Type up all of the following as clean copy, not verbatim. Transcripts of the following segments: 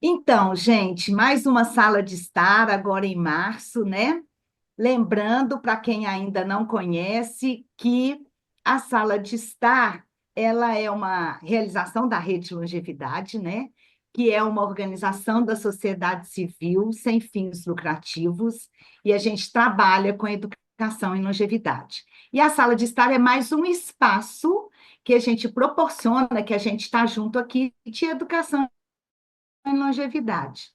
Então, gente, mais uma sala de estar agora em março, né? Lembrando para quem ainda não conhece que a sala de estar, ela é uma realização da Rede Longevidade, né? Que é uma organização da sociedade civil sem fins lucrativos, e a gente trabalha com educação em longevidade. E a sala de estar é mais um espaço que a gente proporciona, que a gente está junto aqui de educação em longevidade.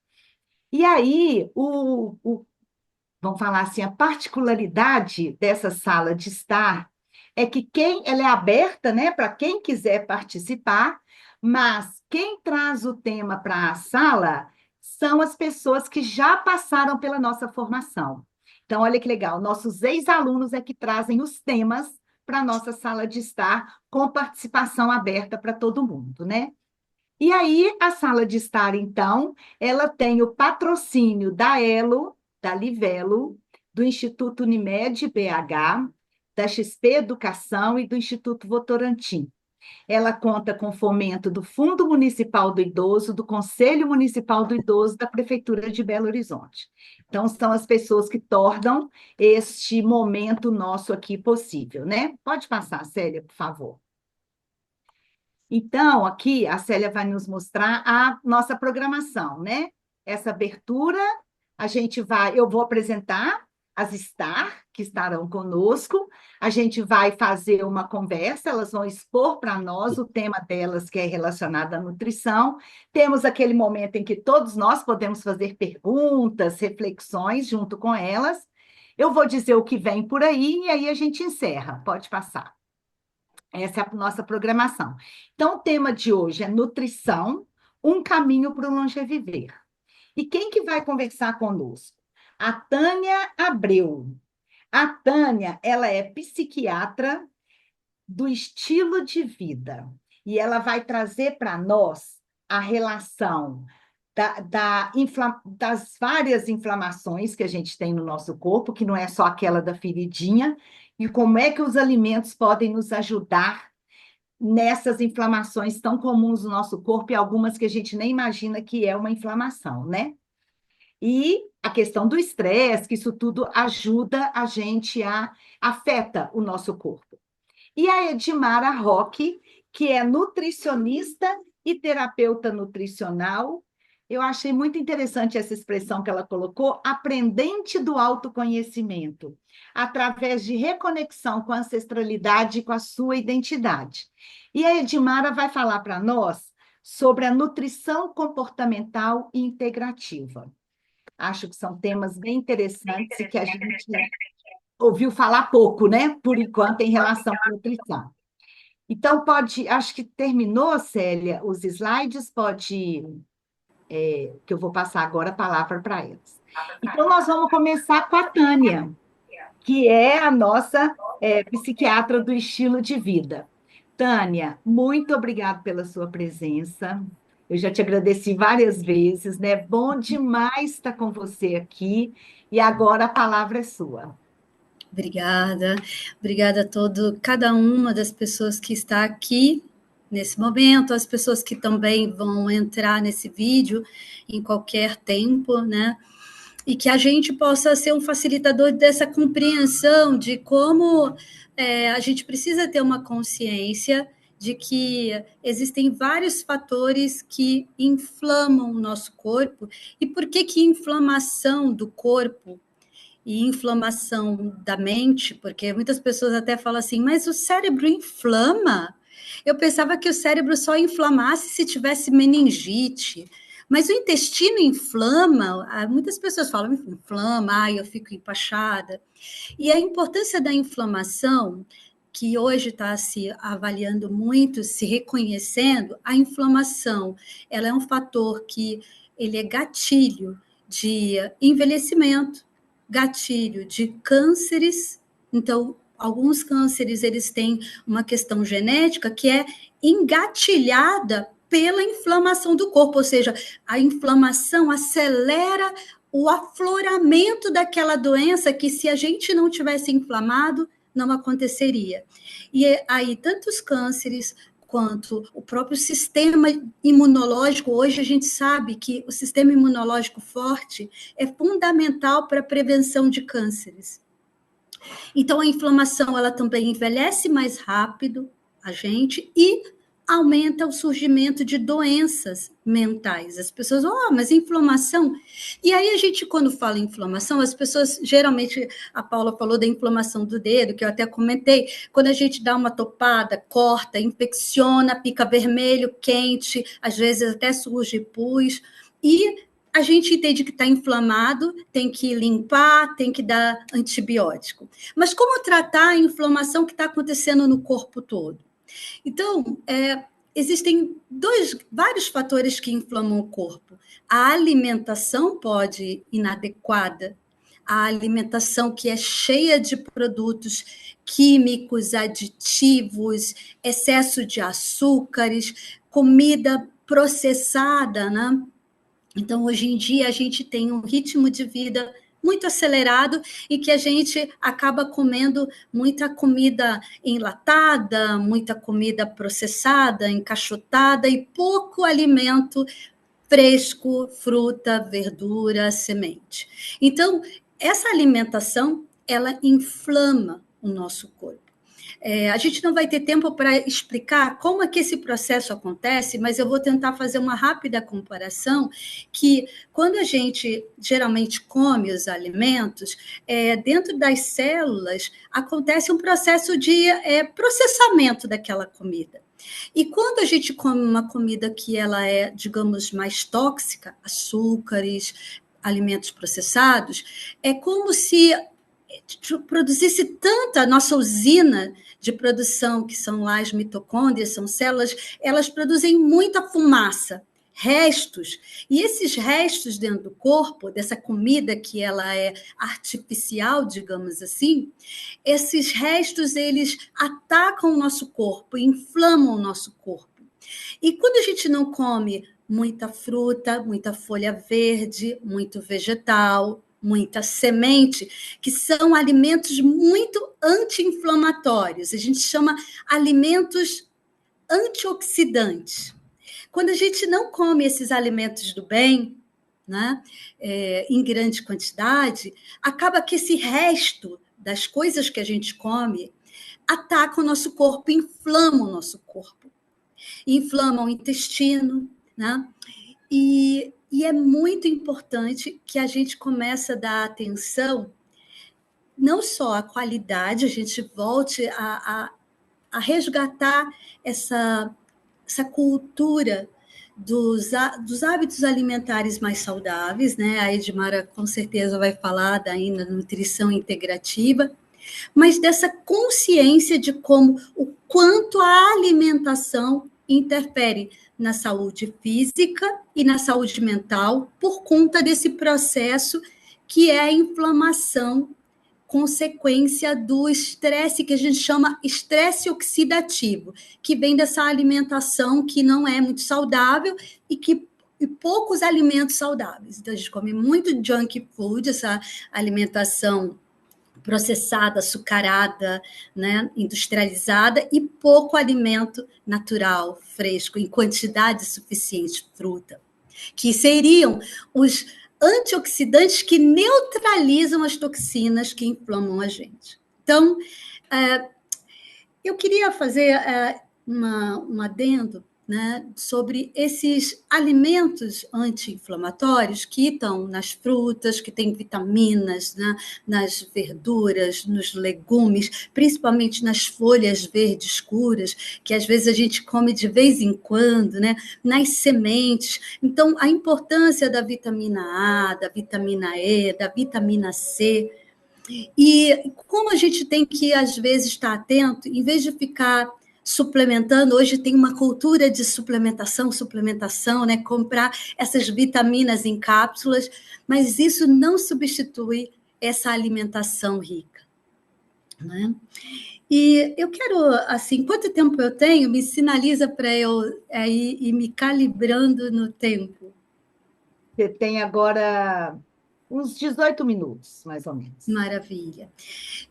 E aí, vamos falar assim, a particularidade dessa sala de estar é que ela é aberta, né, para quem quiser participar, mas quem traz o tema para a sala são as pessoas que já passaram pela nossa formação. Então, olha que legal, nossos ex-alunos é que trazem os temas para a nossa sala de estar, com participação aberta para todo mundo, né? E aí, a sala de estar, então, ela tem o patrocínio da Elo, da Livelo, do Instituto Unimed BH, da XP Educação e do Instituto Votorantim. Ela conta com fomento do Fundo Municipal do Idoso, do Conselho Municipal do Idoso, da Prefeitura de Belo Horizonte. Então, são as pessoas que tornam este momento nosso aqui possível, né? Pode passar, Célia, por favor. Então, aqui a Célia vai nos mostrar a nossa programação, né? Essa abertura, eu vou apresentar as STAR, que estarão conosco, a gente vai fazer uma conversa, elas vão expor para nós o tema delas, que é relacionado à nutrição. Temos aquele momento em que todos nós podemos fazer perguntas, reflexões junto com elas. Eu vou dizer o que vem por aí e aí a gente encerra. Pode passar. Essa é a nossa programação. Então, o tema de hoje é nutrição, um caminho para o longeviver. E quem que vai conversar conosco? A Tânia Abreu. A Tânia, ela é psiquiatra do estilo de vida. E ela vai trazer para nós a relação das várias inflamações que a gente tem no nosso corpo, que não é só aquela da feridinha, e como é que os alimentos podem nos ajudar nessas inflamações tão comuns no nosso corpo e algumas que a gente nem imagina que é uma inflamação, né? E a questão do estresse, que isso tudo ajuda a gente afeta o nosso corpo. E a Edmara Roque, que é nutricionista e terapeuta nutricional. Eu achei muito interessante essa expressão que ela colocou, aprendente do autoconhecimento, através de reconexão com a ancestralidade e com a sua identidade. E a Edmara vai falar para nós sobre a nutrição comportamental e integrativa. Acho que são temas bem interessantes e que a gente ouviu falar pouco, né, por enquanto, em relação à nutrição. Então, acho que terminou, Célia, os slides, que eu vou passar agora a palavra para eles. Então, nós vamos começar com a Tânia, que é a nossa psiquiatra do estilo de vida. Tânia, muito obrigada pela sua presença. Eu já te agradeci várias vezes, né? Bom demais estar com você aqui. E agora a palavra é sua. Obrigada, obrigada a cada uma das pessoas que está aqui nesse momento, as pessoas que também vão entrar nesse vídeo em qualquer tempo, né? E que a gente possa ser um facilitador dessa compreensão de como a gente precisa ter uma consciência de que existem vários fatores que inflamam o nosso corpo e por que inflamação do corpo e inflamação da mente, porque muitas pessoas até falam assim, mas o cérebro inflama? Eu pensava que o cérebro só inflamasse se tivesse meningite, mas o intestino inflama? Muitas pessoas falam, inflama, eu fico empachada. E a importância da inflamação, que hoje está se avaliando muito, se reconhecendo, a inflamação, ela é um fator que ele é gatilho de envelhecimento, gatilho de cânceres. Então, alguns cânceres eles têm uma questão genética que é engatilhada pela inflamação do corpo, ou seja, a inflamação acelera o afloramento daquela doença que, se a gente não tivesse inflamado, não aconteceria. E aí, tantos cânceres quanto o próprio sistema imunológico. Hoje a gente sabe que o sistema imunológico forte é fundamental para a prevenção de cânceres. Então, a inflamação, ela também envelhece mais rápido a gente e aumenta o surgimento de doenças mentais. As pessoas, mas inflamação... E aí, a gente, quando fala em inflamação, as pessoas, geralmente, a Paula falou da inflamação do dedo, que eu até comentei, quando a gente dá uma topada, corta, infecciona, fica vermelho, quente, às vezes até surge pus, e a gente entende que está inflamado, tem que limpar, tem que dar antibiótico. Mas como tratar a inflamação que está acontecendo no corpo todo? Então, existem vários fatores que inflamam o corpo. A alimentação pode ir inadequada, a alimentação que é cheia de produtos químicos, aditivos, excesso de açúcares, comida processada, né? Então, hoje em dia, a gente tem um ritmo de vida muito acelerado e que a gente acaba comendo muita comida enlatada, muita comida processada, encaixotada e pouco alimento fresco, fruta, verdura, semente. Então, essa alimentação, ela inflama o nosso corpo. A gente não vai ter tempo para explicar como é que esse processo acontece, mas eu vou tentar fazer uma rápida comparação, que quando a gente geralmente come os alimentos, dentro das células acontece um processo de processamento daquela comida. E quando a gente come uma comida que ela é, digamos, mais tóxica, açúcares, alimentos processados, é como se produzisse tanta, a nossa usina de produção, que são lá as mitocôndrias, são células, elas produzem muita fumaça, restos, e esses restos dentro do corpo, dessa comida que ela é artificial, digamos assim, esses restos, eles atacam o nosso corpo, inflamam o nosso corpo. E quando a gente não come muita fruta, muita folha verde, muito vegetal, muita semente, que são alimentos muito anti-inflamatórios. A gente chama alimentos antioxidantes. Quando a gente não come esses alimentos do bem, né, em grande quantidade, acaba que esse resto das coisas que a gente come ataca o nosso corpo, inflama o nosso corpo. Inflama o intestino, né? E é muito importante que a gente comece a dar atenção, não só à qualidade, a gente volte a resgatar essa cultura dos hábitos alimentares mais saudáveis, né? A Edmara com certeza vai falar da ainda nutrição integrativa, mas dessa consciência de como o quanto a alimentação interfere na saúde física e na saúde mental por conta desse processo que é a inflamação, consequência do estresse que a gente chama estresse oxidativo, que vem dessa alimentação que não é muito saudável e poucos alimentos saudáveis. Então, a gente come muito junk food, essa alimentação processada, açucarada, né, industrializada, e pouco alimento natural, fresco, em quantidade suficiente, fruta, que seriam os antioxidantes que neutralizam as toxinas que inflamam a gente. Então, eu queria fazer um adendo, né, sobre esses alimentos anti-inflamatórios que estão nas frutas, que têm vitaminas, né, nas verduras, nos legumes, principalmente nas folhas verdes escuras, que às vezes a gente come de vez em quando, né, nas sementes. Então, a importância da vitamina A, da vitamina E, da vitamina C. E como a gente tem que, às vezes, estar atento, em vez de ficar suplementando, hoje tem uma cultura de suplementação, né? Comprar essas vitaminas em cápsulas, mas isso não substitui essa alimentação rica, né? E eu quero, assim, quanto tempo eu tenho? Me sinaliza para eu ir me calibrando no tempo. Você tem agora uns 18 minutos, mais ou menos. Maravilha.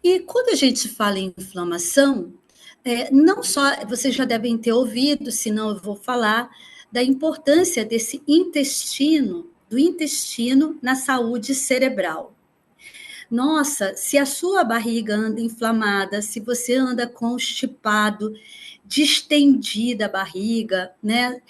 E quando a gente fala em inflamação, Não só, vocês já devem ter ouvido, senão eu vou falar, da importância desse intestino, do intestino na saúde cerebral. Nossa, se a sua barriga anda inflamada, se você anda constipado, distendida a barriga, né?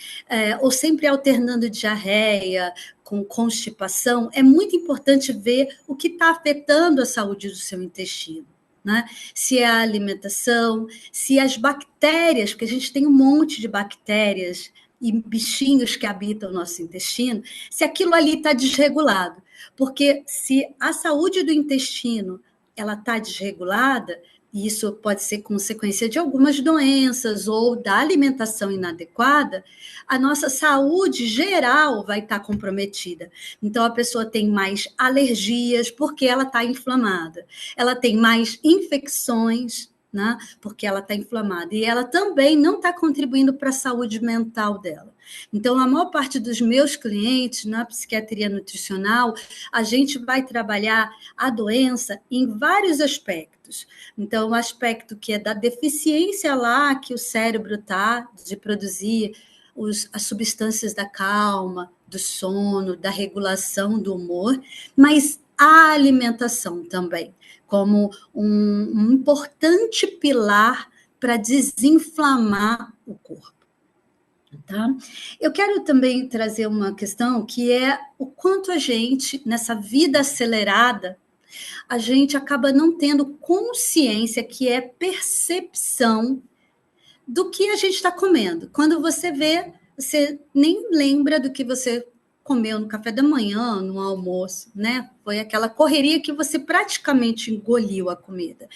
Ou sempre alternando diarreia com constipação, é muito importante ver o que está afetando a saúde do seu intestino. Né? Se é a alimentação, se as bactérias, porque a gente tem um monte de bactérias e bichinhos que habitam o nosso intestino, se aquilo ali está desregulado. Porque se a saúde do intestino ela está desregulada, e isso pode ser consequência de algumas doenças ou da alimentação inadequada, a nossa saúde geral vai estar comprometida. Então, a pessoa tem mais alergias porque ela está inflamada. Ela tem mais infecções, né, porque ela está inflamada. E ela também não está contribuindo para a saúde mental dela. Então, a maior parte dos meus clientes na psiquiatria nutricional, a gente vai trabalhar a doença em vários aspectos. Então, o aspecto que é da deficiência lá que o cérebro está de produzir as substâncias da calma, do sono, da regulação do humor, mas a alimentação também, como um importante pilar para desinflamar o corpo. Tá? Eu quero também trazer uma questão que é o quanto a gente, nessa vida acelerada, a gente acaba não tendo consciência, que é percepção do que a gente está comendo. Quando você vê, você nem lembra do que você comeu no café da manhã, no almoço, né? Foi aquela correria que você praticamente engoliu a comida.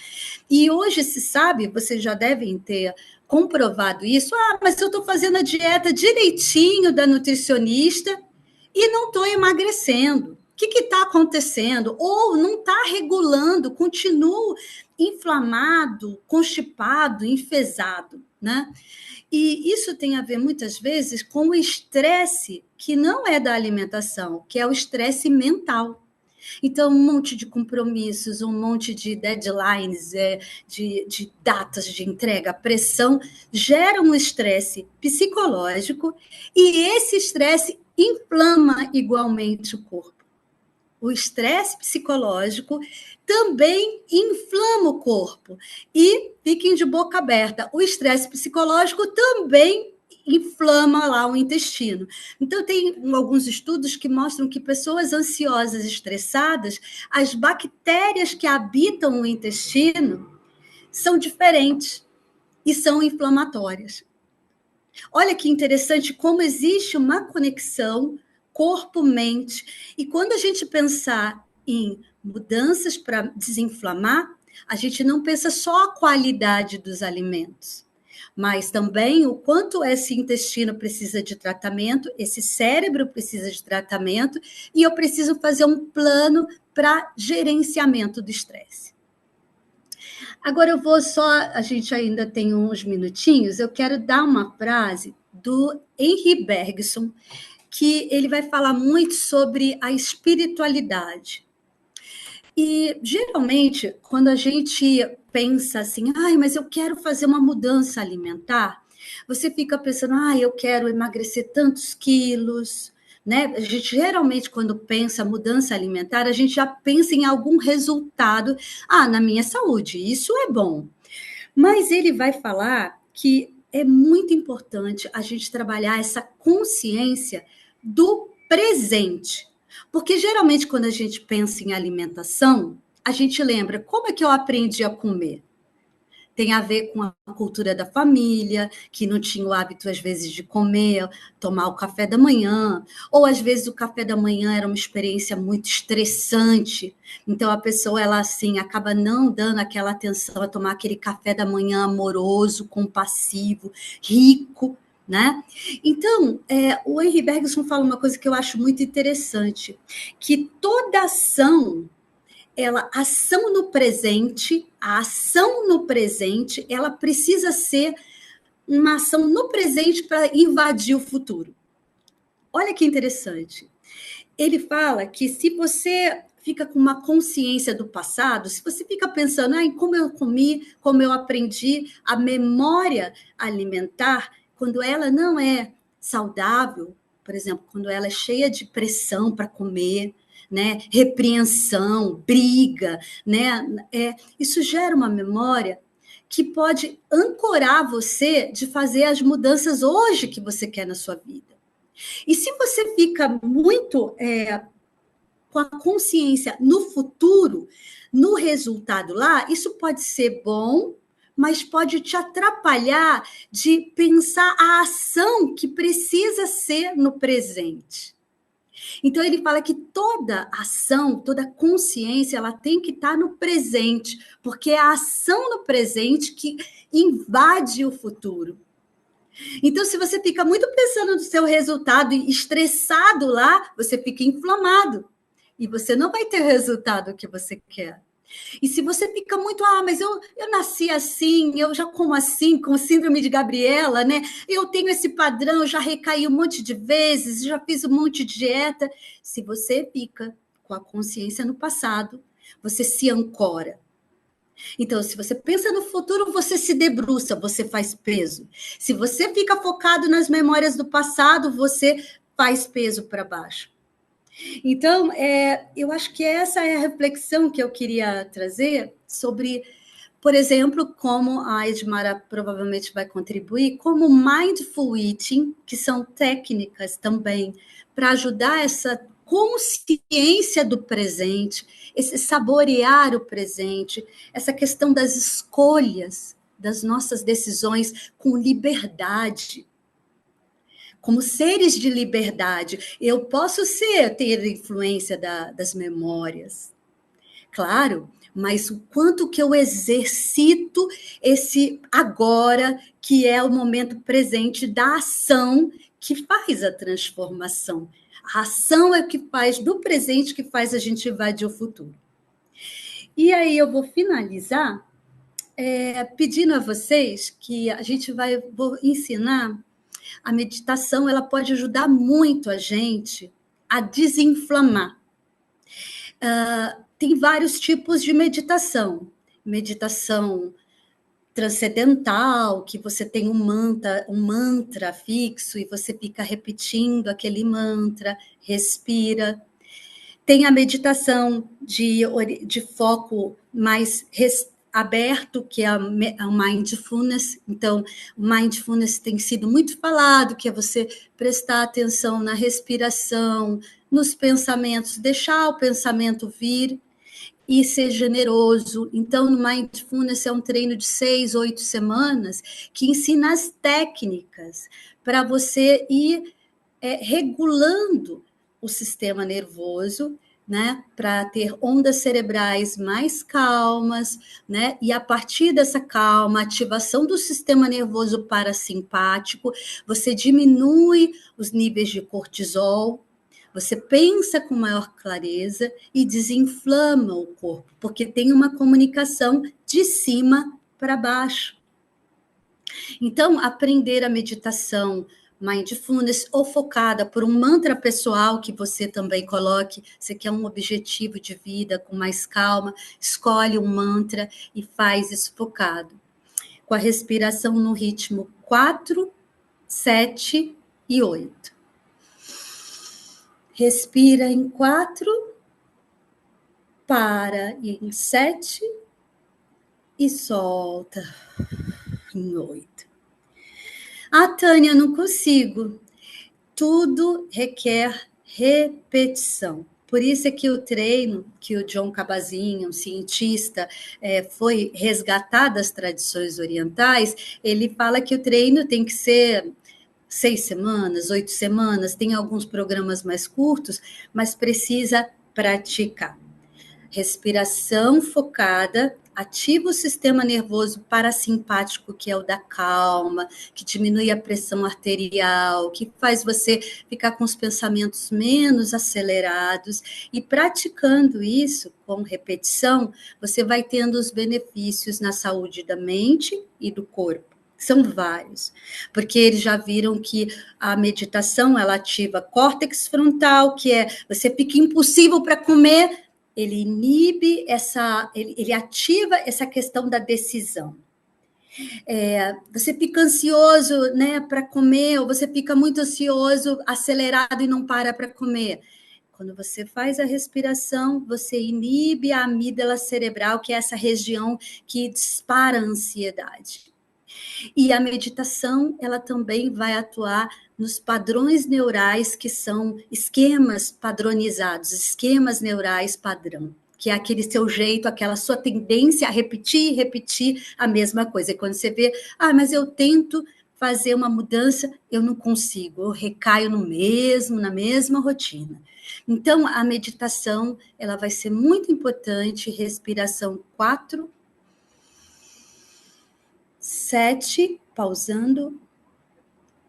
E hoje se sabe, vocês já devem ter comprovado isso. Mas eu estou fazendo a dieta direitinho da nutricionista e não estou emagrecendo. O que está acontecendo? Ou não está regulando, continuo inflamado, constipado, enfesado, né? E isso tem a ver, muitas vezes, com o estresse que não é da alimentação, que é o estresse mental. Então, um monte de compromissos, um monte de deadlines, de datas de entrega, pressão, gera um estresse psicológico e esse estresse inflama igualmente o corpo. O estresse psicológico também inflama o corpo. E, fiquem de boca aberta, o estresse psicológico também inflama lá o intestino. Então, tem alguns estudos que mostram que pessoas ansiosas, estressadas, as bactérias que habitam o intestino são diferentes e são inflamatórias. Olha que interessante como existe uma conexão corpo-mente. E quando a gente pensar em mudanças para desinflamar, a gente não pensa só a qualidade dos alimentos, mas também o quanto esse intestino precisa de tratamento, esse cérebro precisa de tratamento, e eu preciso fazer um plano para gerenciamento do estresse. Agora a gente ainda tem uns minutinhos, eu quero dar uma frase do Henri Bergson, que ele vai falar muito sobre a espiritualidade. E, geralmente, quando a gente pensa assim, mas eu quero fazer uma mudança alimentar, você fica pensando, eu quero emagrecer tantos quilos, né? A gente, geralmente, quando pensa mudança alimentar, a gente já pensa em algum resultado, na minha saúde, isso é bom. Mas ele vai falar que é muito importante a gente trabalhar essa consciência do presente. Porque, geralmente, quando a gente pensa em alimentação, a gente lembra como é que eu aprendi a comer. Tem a ver com a cultura da família, que não tinha o hábito, às vezes, de comer, tomar o café da manhã, ou, às vezes, o café da manhã era uma experiência muito estressante, então a pessoa, ela, assim, acaba não dando aquela atenção a tomar aquele café da manhã amoroso, compassivo, rico, né? Então, o Henri Bergson fala uma coisa que eu acho muito interessante, que toda ação a ação no presente, ela precisa ser uma ação no presente para invadir o futuro. Olha que interessante. Ele fala que se você fica com uma consciência do passado, se você fica pensando em como eu comi, como eu aprendi, a memória alimentar, quando ela não é saudável, por exemplo, quando ela é cheia de pressão para comer, né, repreensão, briga, né, isso gera uma memória que pode ancorar você de fazer as mudanças hoje que você quer na sua vida. E se você fica muito com a consciência no futuro, no resultado lá, isso pode ser bom, mas pode te atrapalhar de pensar a ação que precisa ser no presente. Então, ele fala que toda ação, toda consciência, ela tem que estar no presente, porque é a ação no presente que invade o futuro. Então, se você fica muito pensando no seu resultado e estressado lá, você fica inflamado. E você não vai ter o resultado que você quer. E se você fica muito, mas eu nasci assim, eu já como assim, com síndrome de Gabriela, né? Eu tenho esse padrão, eu já recaí um monte de vezes, já fiz um monte de dieta. Se você fica com a consciência no passado, você se ancora. Então, se você pensa no futuro, você se debruça, você faz peso. Se você fica focado nas memórias do passado, você faz peso para baixo. Então, eu acho que essa é a reflexão que eu queria trazer sobre, por exemplo, como a Edmara provavelmente vai contribuir, como mindful eating, que são técnicas também para ajudar essa consciência do presente, esse saborear o presente, essa questão das escolhas, das nossas decisões com liberdade. Como seres de liberdade, eu posso ter influência das memórias, claro, mas o quanto que eu exercito esse agora, que é o momento presente da ação que faz a transformação. A ação é o que faz do presente, que faz a gente invadir o futuro. E aí eu vou finalizar pedindo a vocês que a gente vou ensinar. A meditação, ela pode ajudar muito a gente a desinflamar. Tem vários tipos de meditação. Meditação transcendental, que você tem um mantra fixo e você fica repetindo aquele mantra, respira. Tem a meditação de foco mais aberto, que é a mindfulness. Então, o mindfulness tem sido muito falado, que é você prestar atenção na respiração, nos pensamentos, deixar o pensamento vir e ser generoso. Então, no mindfulness é um treino de 6, 8 semanas, que ensina as técnicas para você ir regulando o sistema nervoso, né, para ter ondas cerebrais mais calmas, né, e a partir dessa calma, ativação do sistema nervoso parasimpático, você diminui os níveis de cortisol, você pensa com maior clareza e desinflama o corpo, porque tem uma comunicação de cima para baixo. Então, aprender a meditação mindfulness ou focada por um mantra pessoal que você também coloque, você quer um objetivo de vida com mais calma, escolhe um mantra e faz isso focado. Com a respiração no ritmo 4, 7 e 8. Respira em 4, para em 7 e solta em 8. Tânia, não consigo. Tudo requer repetição. Por isso é que o treino que o Jon Kabat-Zinn, um cientista, foi resgatar das tradições orientais, ele fala que o treino tem que ser 6 semanas, 8 semanas, tem alguns programas mais curtos, mas precisa praticar. Respiração focada, ativa o sistema nervoso parasimpático, que é o da calma, que diminui a pressão arterial, que faz você ficar com os pensamentos menos acelerados. E praticando isso com repetição, você vai tendo os benefícios na saúde da mente e do corpo. São vários, porque eles já viram que a meditação, ela ativa córtex frontal, que você fica impulsivo para comer, ele inibe ele ativa essa questão da decisão. Você fica ansioso, né, para comer, ou você fica muito ansioso, acelerado e não para comer. Quando você faz a respiração, você inibe a amígdala cerebral, que é essa região que dispara a ansiedade. E a meditação, ela também vai atuar nos padrões neurais, que são esquemas padronizados, esquemas neurais padrão, que é aquele seu jeito, aquela sua tendência a repetir e repetir a mesma coisa. E quando você vê, mas eu tento fazer uma mudança, eu não consigo, eu recaio na mesma rotina. Então, a meditação, ela vai ser muito importante, respiração 4, 7, pausando,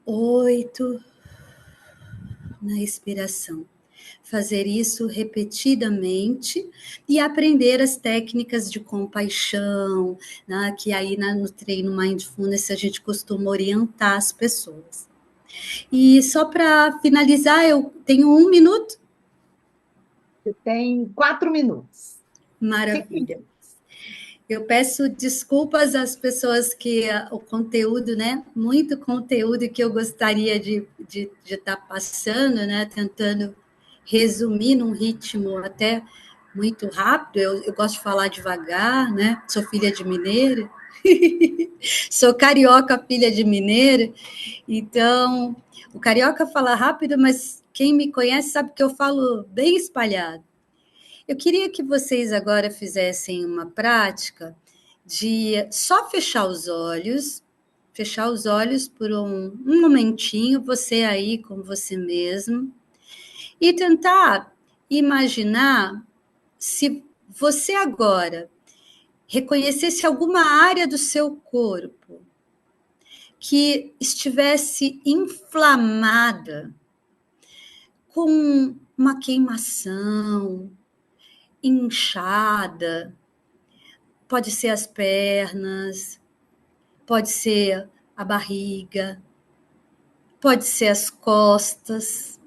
8, na expiração. Fazer isso repetidamente e aprender as técnicas de compaixão, né, que aí no treino Mindfulness a gente costuma orientar as pessoas. E só para finalizar, eu tenho 1 minuto. Você tem 4 minutos. Maravilha. Eu peço desculpas às pessoas que o conteúdo, né? Muito conteúdo que eu gostaria de estar passando, né? Tentando resumir num ritmo até muito rápido. Eu gosto de falar devagar, né? Sou filha de mineira. Sou carioca, filha de mineira. Então, o carioca fala rápido, mas quem me conhece sabe que eu falo bem espalhado. Eu queria que vocês agora fizessem uma prática de só fechar os olhos por um momentinho, você aí com você mesmo, e tentar imaginar se você agora reconhecesse alguma área do seu corpo que estivesse inflamada, com uma queimação, inchada, pode ser as pernas, pode ser a barriga, pode ser as costas,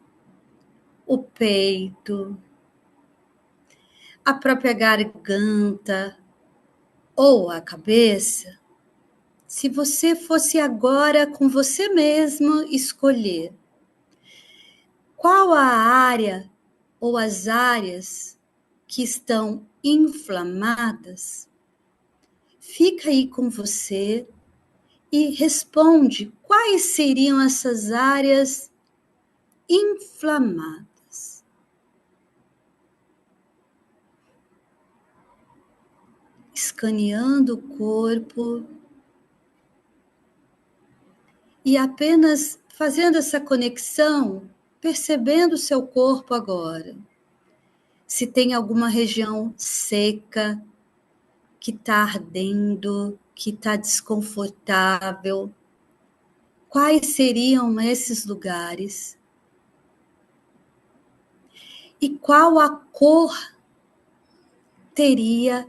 o peito, a própria garganta ou a cabeça. Se você fosse agora com você mesmo escolher qual a área ou as áreas que estão inflamadas, fica aí com você e responde quais seriam essas áreas inflamadas. Escaneando o corpo e apenas fazendo essa conexão, percebendo o seu corpo agora. Se tem alguma região seca, que está ardendo, que está desconfortável, quais seriam esses lugares? E qual a cor teria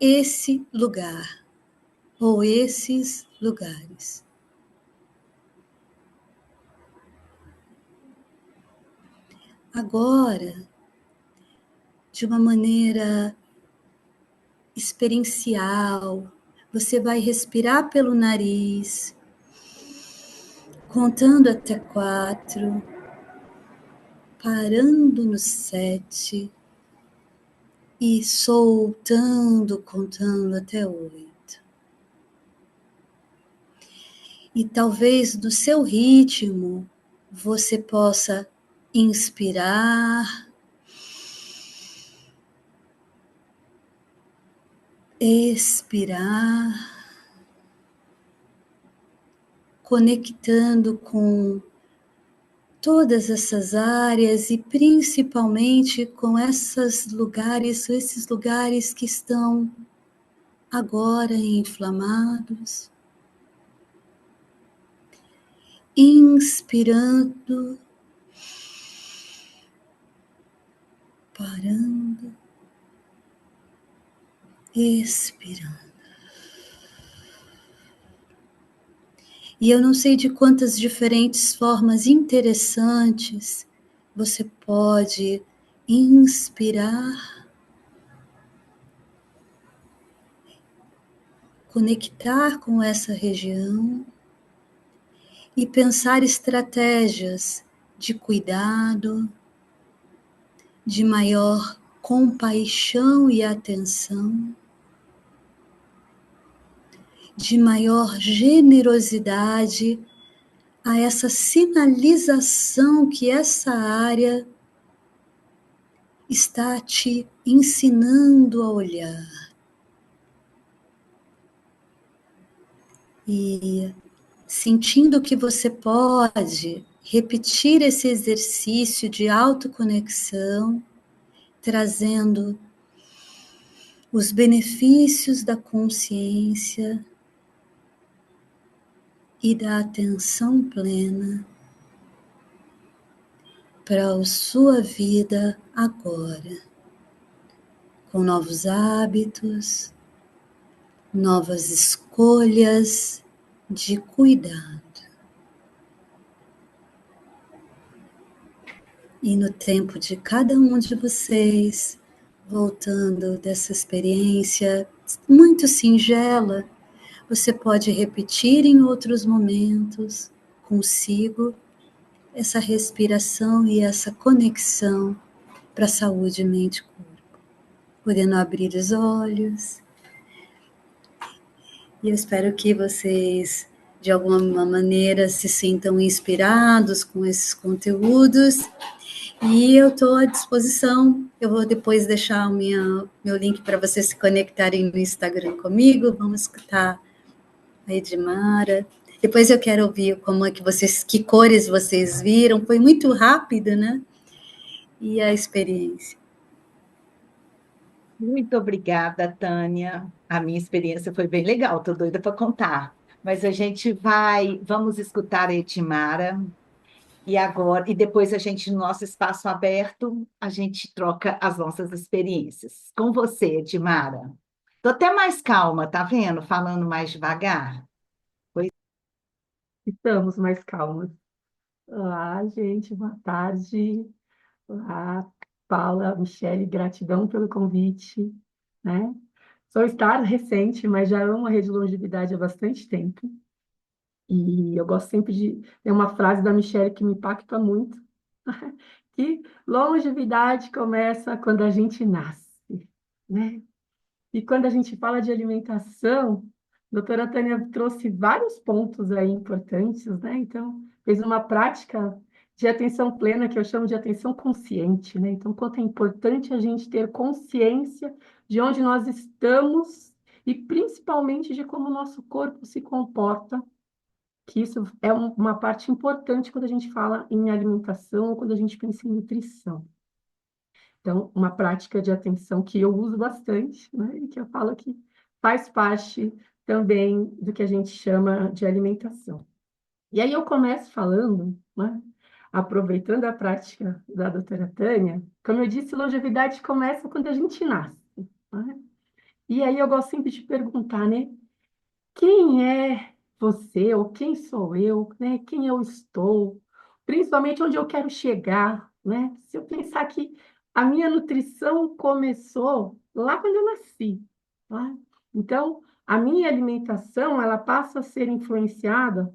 esse lugar ou esses lugares? Agora, de uma maneira experiencial, você vai respirar pelo nariz, contando até 4, parando no 7 e soltando, contando até 8. E talvez no seu ritmo você possa inspirar, expirar, conectando com todas essas áreas e principalmente com esses lugares que estão agora inflamados. Inspirando, parando, expirando. E eu não sei de quantas diferentes formas interessantes você pode inspirar conectar com essa região e pensar estratégias de cuidado, de maior compaixão e atenção, de maior generosidade a essa sinalização que essa área está te ensinando a olhar. E sentindo que você pode repetir esse exercício de autoconexão, trazendo os benefícios da consciência e da atenção plena para a sua vida agora, com novos hábitos, novas escolhas de cuidado. E no tempo de cada um de vocês, voltando dessa experiência muito singela, você pode repetir em outros momentos consigo essa respiração e essa conexão para a saúde mente e corpo. Podendo abrir os olhos. E eu espero que vocês, de alguma maneira, se sintam inspirados com esses conteúdos. E eu estou à disposição. Eu vou depois deixar meu link para vocês se conectarem no Instagram comigo. Vamos escutar a Edmara. Depois eu quero ouvir que cores vocês viram. Foi muito rápido, né? E a experiência. Muito obrigada, Tânia. A minha experiência foi bem legal, estou doida para contar. Mas vamos escutar a Edmara. E depois a gente, no nosso espaço aberto, a gente troca as nossas experiências. Com você, Edmara. Estou até mais calma, tá vendo? Falando mais devagar. Estamos mais calmos. Olá, gente, boa tarde. Olá, Paula, Michele, gratidão pelo convite, né? Sou estar recente, mas já amo a Rede Longevidade há bastante tempo. E eu gosto sempre de... Tem uma frase da Michele que me impacta muito, que longevidade começa quando a gente nasce, né? E quando a gente fala de alimentação, a doutora Tânia trouxe vários pontos aí importantes, né? Então, fez uma prática de atenção plena, que eu chamo de atenção consciente, né? Então, quanto é importante a gente ter consciência de onde nós estamos e principalmente de como o nosso corpo se comporta, que isso é uma parte importante quando a gente fala em alimentação ou quando a gente pensa em nutrição. Então, uma prática de atenção que eu uso bastante, né, e que eu falo que faz parte também do que a gente chama de alimentação. E aí eu começo falando, né, aproveitando a prática da doutora Tânia, como eu disse, longevidade começa quando a gente nasce, né? E aí eu gosto sempre de perguntar, né, quem é você, ou quem sou eu, né? Quem eu estou, principalmente onde eu quero chegar, né? Se eu pensar que a minha nutrição começou lá quando eu nasci, tá? Então, a minha alimentação, ela passa a ser influenciada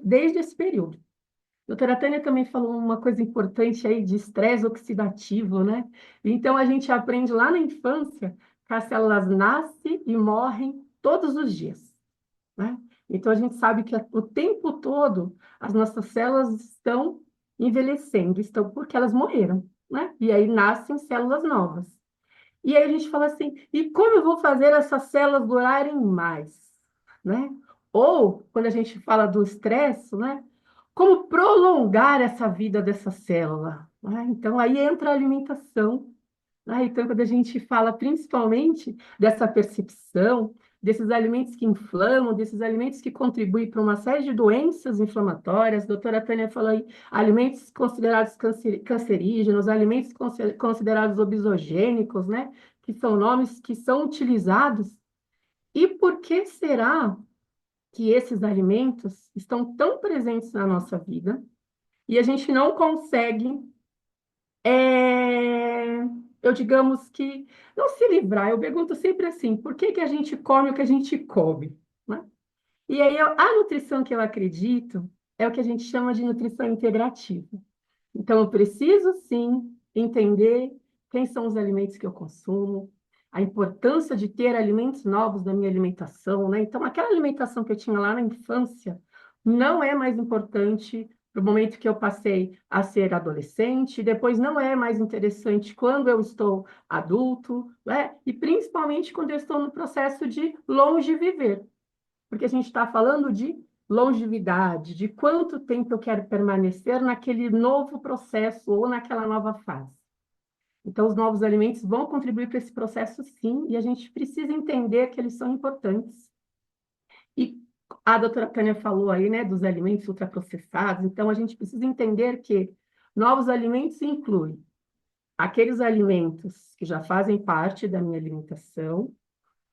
desde esse período. A doutora Tânia também falou uma coisa importante aí de estresse oxidativo, né? Então, a gente aprende lá na infância que as células nascem e morrem todos os dias, né? Então, a gente sabe que o tempo todo as nossas células estão envelhecendo, estão porque elas morreram, né? E aí nascem células novas. E aí a gente fala assim, e como eu vou fazer essas células durarem mais, né? Ou, quando a gente fala do estresse, né? Como prolongar essa vida dessa célula, né? Então, aí entra a alimentação. Então, quando a gente fala principalmente dessa percepção, desses alimentos que inflamam, desses alimentos que contribuem para uma série de doenças inflamatórias, a doutora Tânia falou aí, alimentos considerados cancerígenos, alimentos considerados obesogênicos, né? Que são nomes que são utilizados. E por que será que esses alimentos estão tão presentes na nossa vida e a gente não consegue eu digamos que não se livrar. Eu pergunto sempre assim, por que que a gente come o que a gente come, E aí, a nutrição que eu acredito é o que a gente chama de nutrição integrativa. Então, eu preciso, sim, entender quem são os alimentos que eu consumo, a importância de ter alimentos novos na minha alimentação, né? Então, aquela alimentação que eu tinha lá na infância não é mais importante no momento que eu passei a ser adolescente, depois não é mais interessante quando eu estou adulto, né? E principalmente quando eu estou no processo de longe viver, porque a gente está falando de longevidade, de quanto tempo eu quero permanecer naquele novo processo ou naquela nova fase. Então, os novos alimentos vão contribuir para esse processo, sim, e a gente precisa entender que eles são importantes. E a doutora Tânia falou aí, né, dos alimentos ultraprocessados, então a gente precisa entender que novos alimentos incluem aqueles alimentos que já fazem parte da minha alimentação,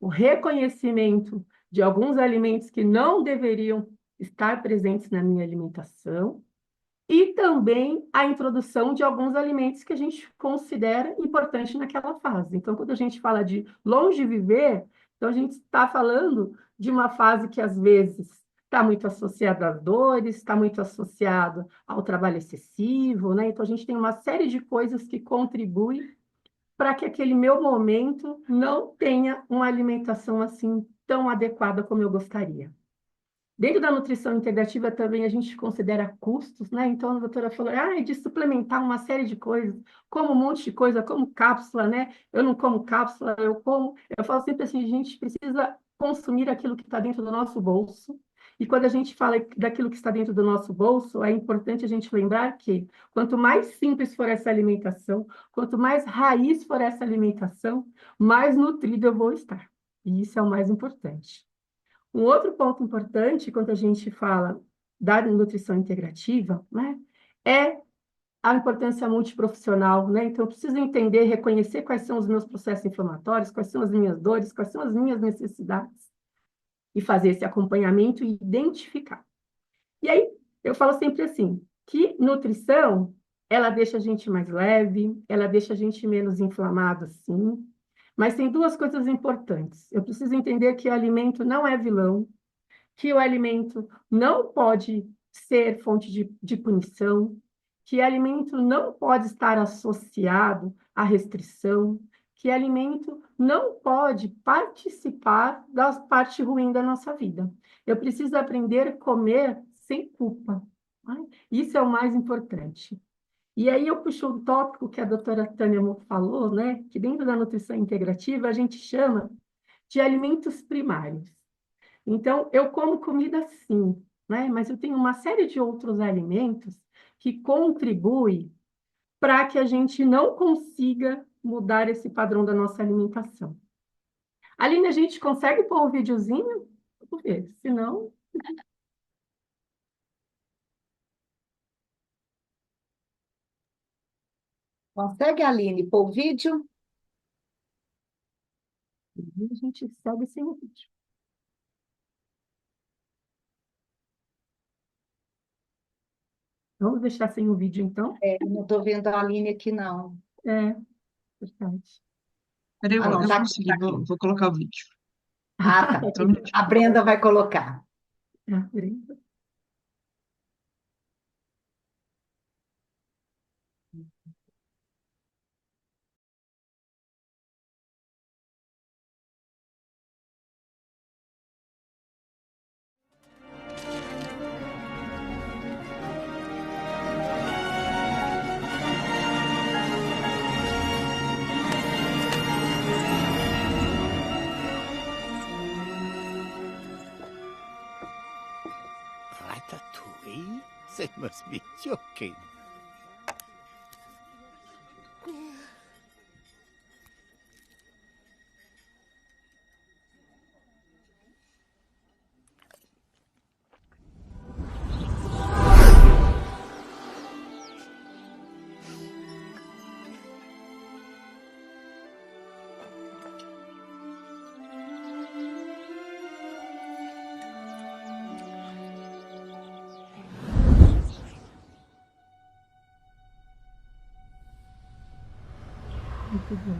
o reconhecimento de alguns alimentos que não deveriam estar presentes na minha alimentação e também a introdução de alguns alimentos que a gente considera importante naquela fase. Então, quando a gente fala de longe viver, então a gente está falando de uma fase que às vezes está muito associada às dores, está muito associado ao trabalho excessivo, né? Então a gente tem uma série de coisas que contribuem para que aquele meu momento não tenha uma alimentação assim tão adequada como eu gostaria. Dentro da nutrição integrativa também a gente considera custos, né? Então a doutora falou, de suplementar uma série de coisas, como um monte de coisa, como cápsula, né? Eu não como cápsula, eu falo sempre assim, a gente precisa consumir aquilo que está dentro do nosso bolso. E quando a gente fala daquilo que está dentro do nosso bolso, é importante a gente lembrar que quanto mais simples for essa alimentação, quanto mais raiz for essa alimentação, mais nutrido eu vou estar. E isso é o mais importante. Um outro ponto importante, quando a gente fala da nutrição integrativa, né, é a importância multiprofissional, né? Então, eu preciso entender, reconhecer quais são os meus processos inflamatórios, quais são as minhas dores, quais são as minhas necessidades, e fazer esse acompanhamento e identificar. E aí, eu falo sempre assim, que nutrição, ela deixa a gente mais leve, ela deixa a gente menos inflamado, sim, mas tem duas coisas importantes. Eu preciso entender que o alimento não é vilão, que o alimento não pode ser fonte de punição, que alimento não pode estar associado à restrição, que alimento não pode participar da parte ruim da nossa vida. Eu preciso aprender a comer sem culpa. Né? Isso é o mais importante. E aí eu puxo um tópico que a doutora Tânia falou, né? Que dentro da nutrição integrativa a gente chama de alimentos primários. Então, eu como comida sim, né? Mas eu tenho uma série de outros alimentos que contribuem para que a gente não consiga mudar esse padrão da nossa alimentação. Aline, a gente consegue pôr um videozinho? Vamos ver, senão... Consegue, Aline, pôr o vídeo? A gente segue sem o vídeo. Vamos deixar sem o vídeo, então? Não estou vendo a Aline aqui, não. É, verdade. Peraí, Ah, não, eu tá aqui, consegui, tá aqui. vou colocar o vídeo. Ah, tá. Só um minutinho. A Brenda vai colocar. Peraí. Ratatouille? They must be joking. Muito bom.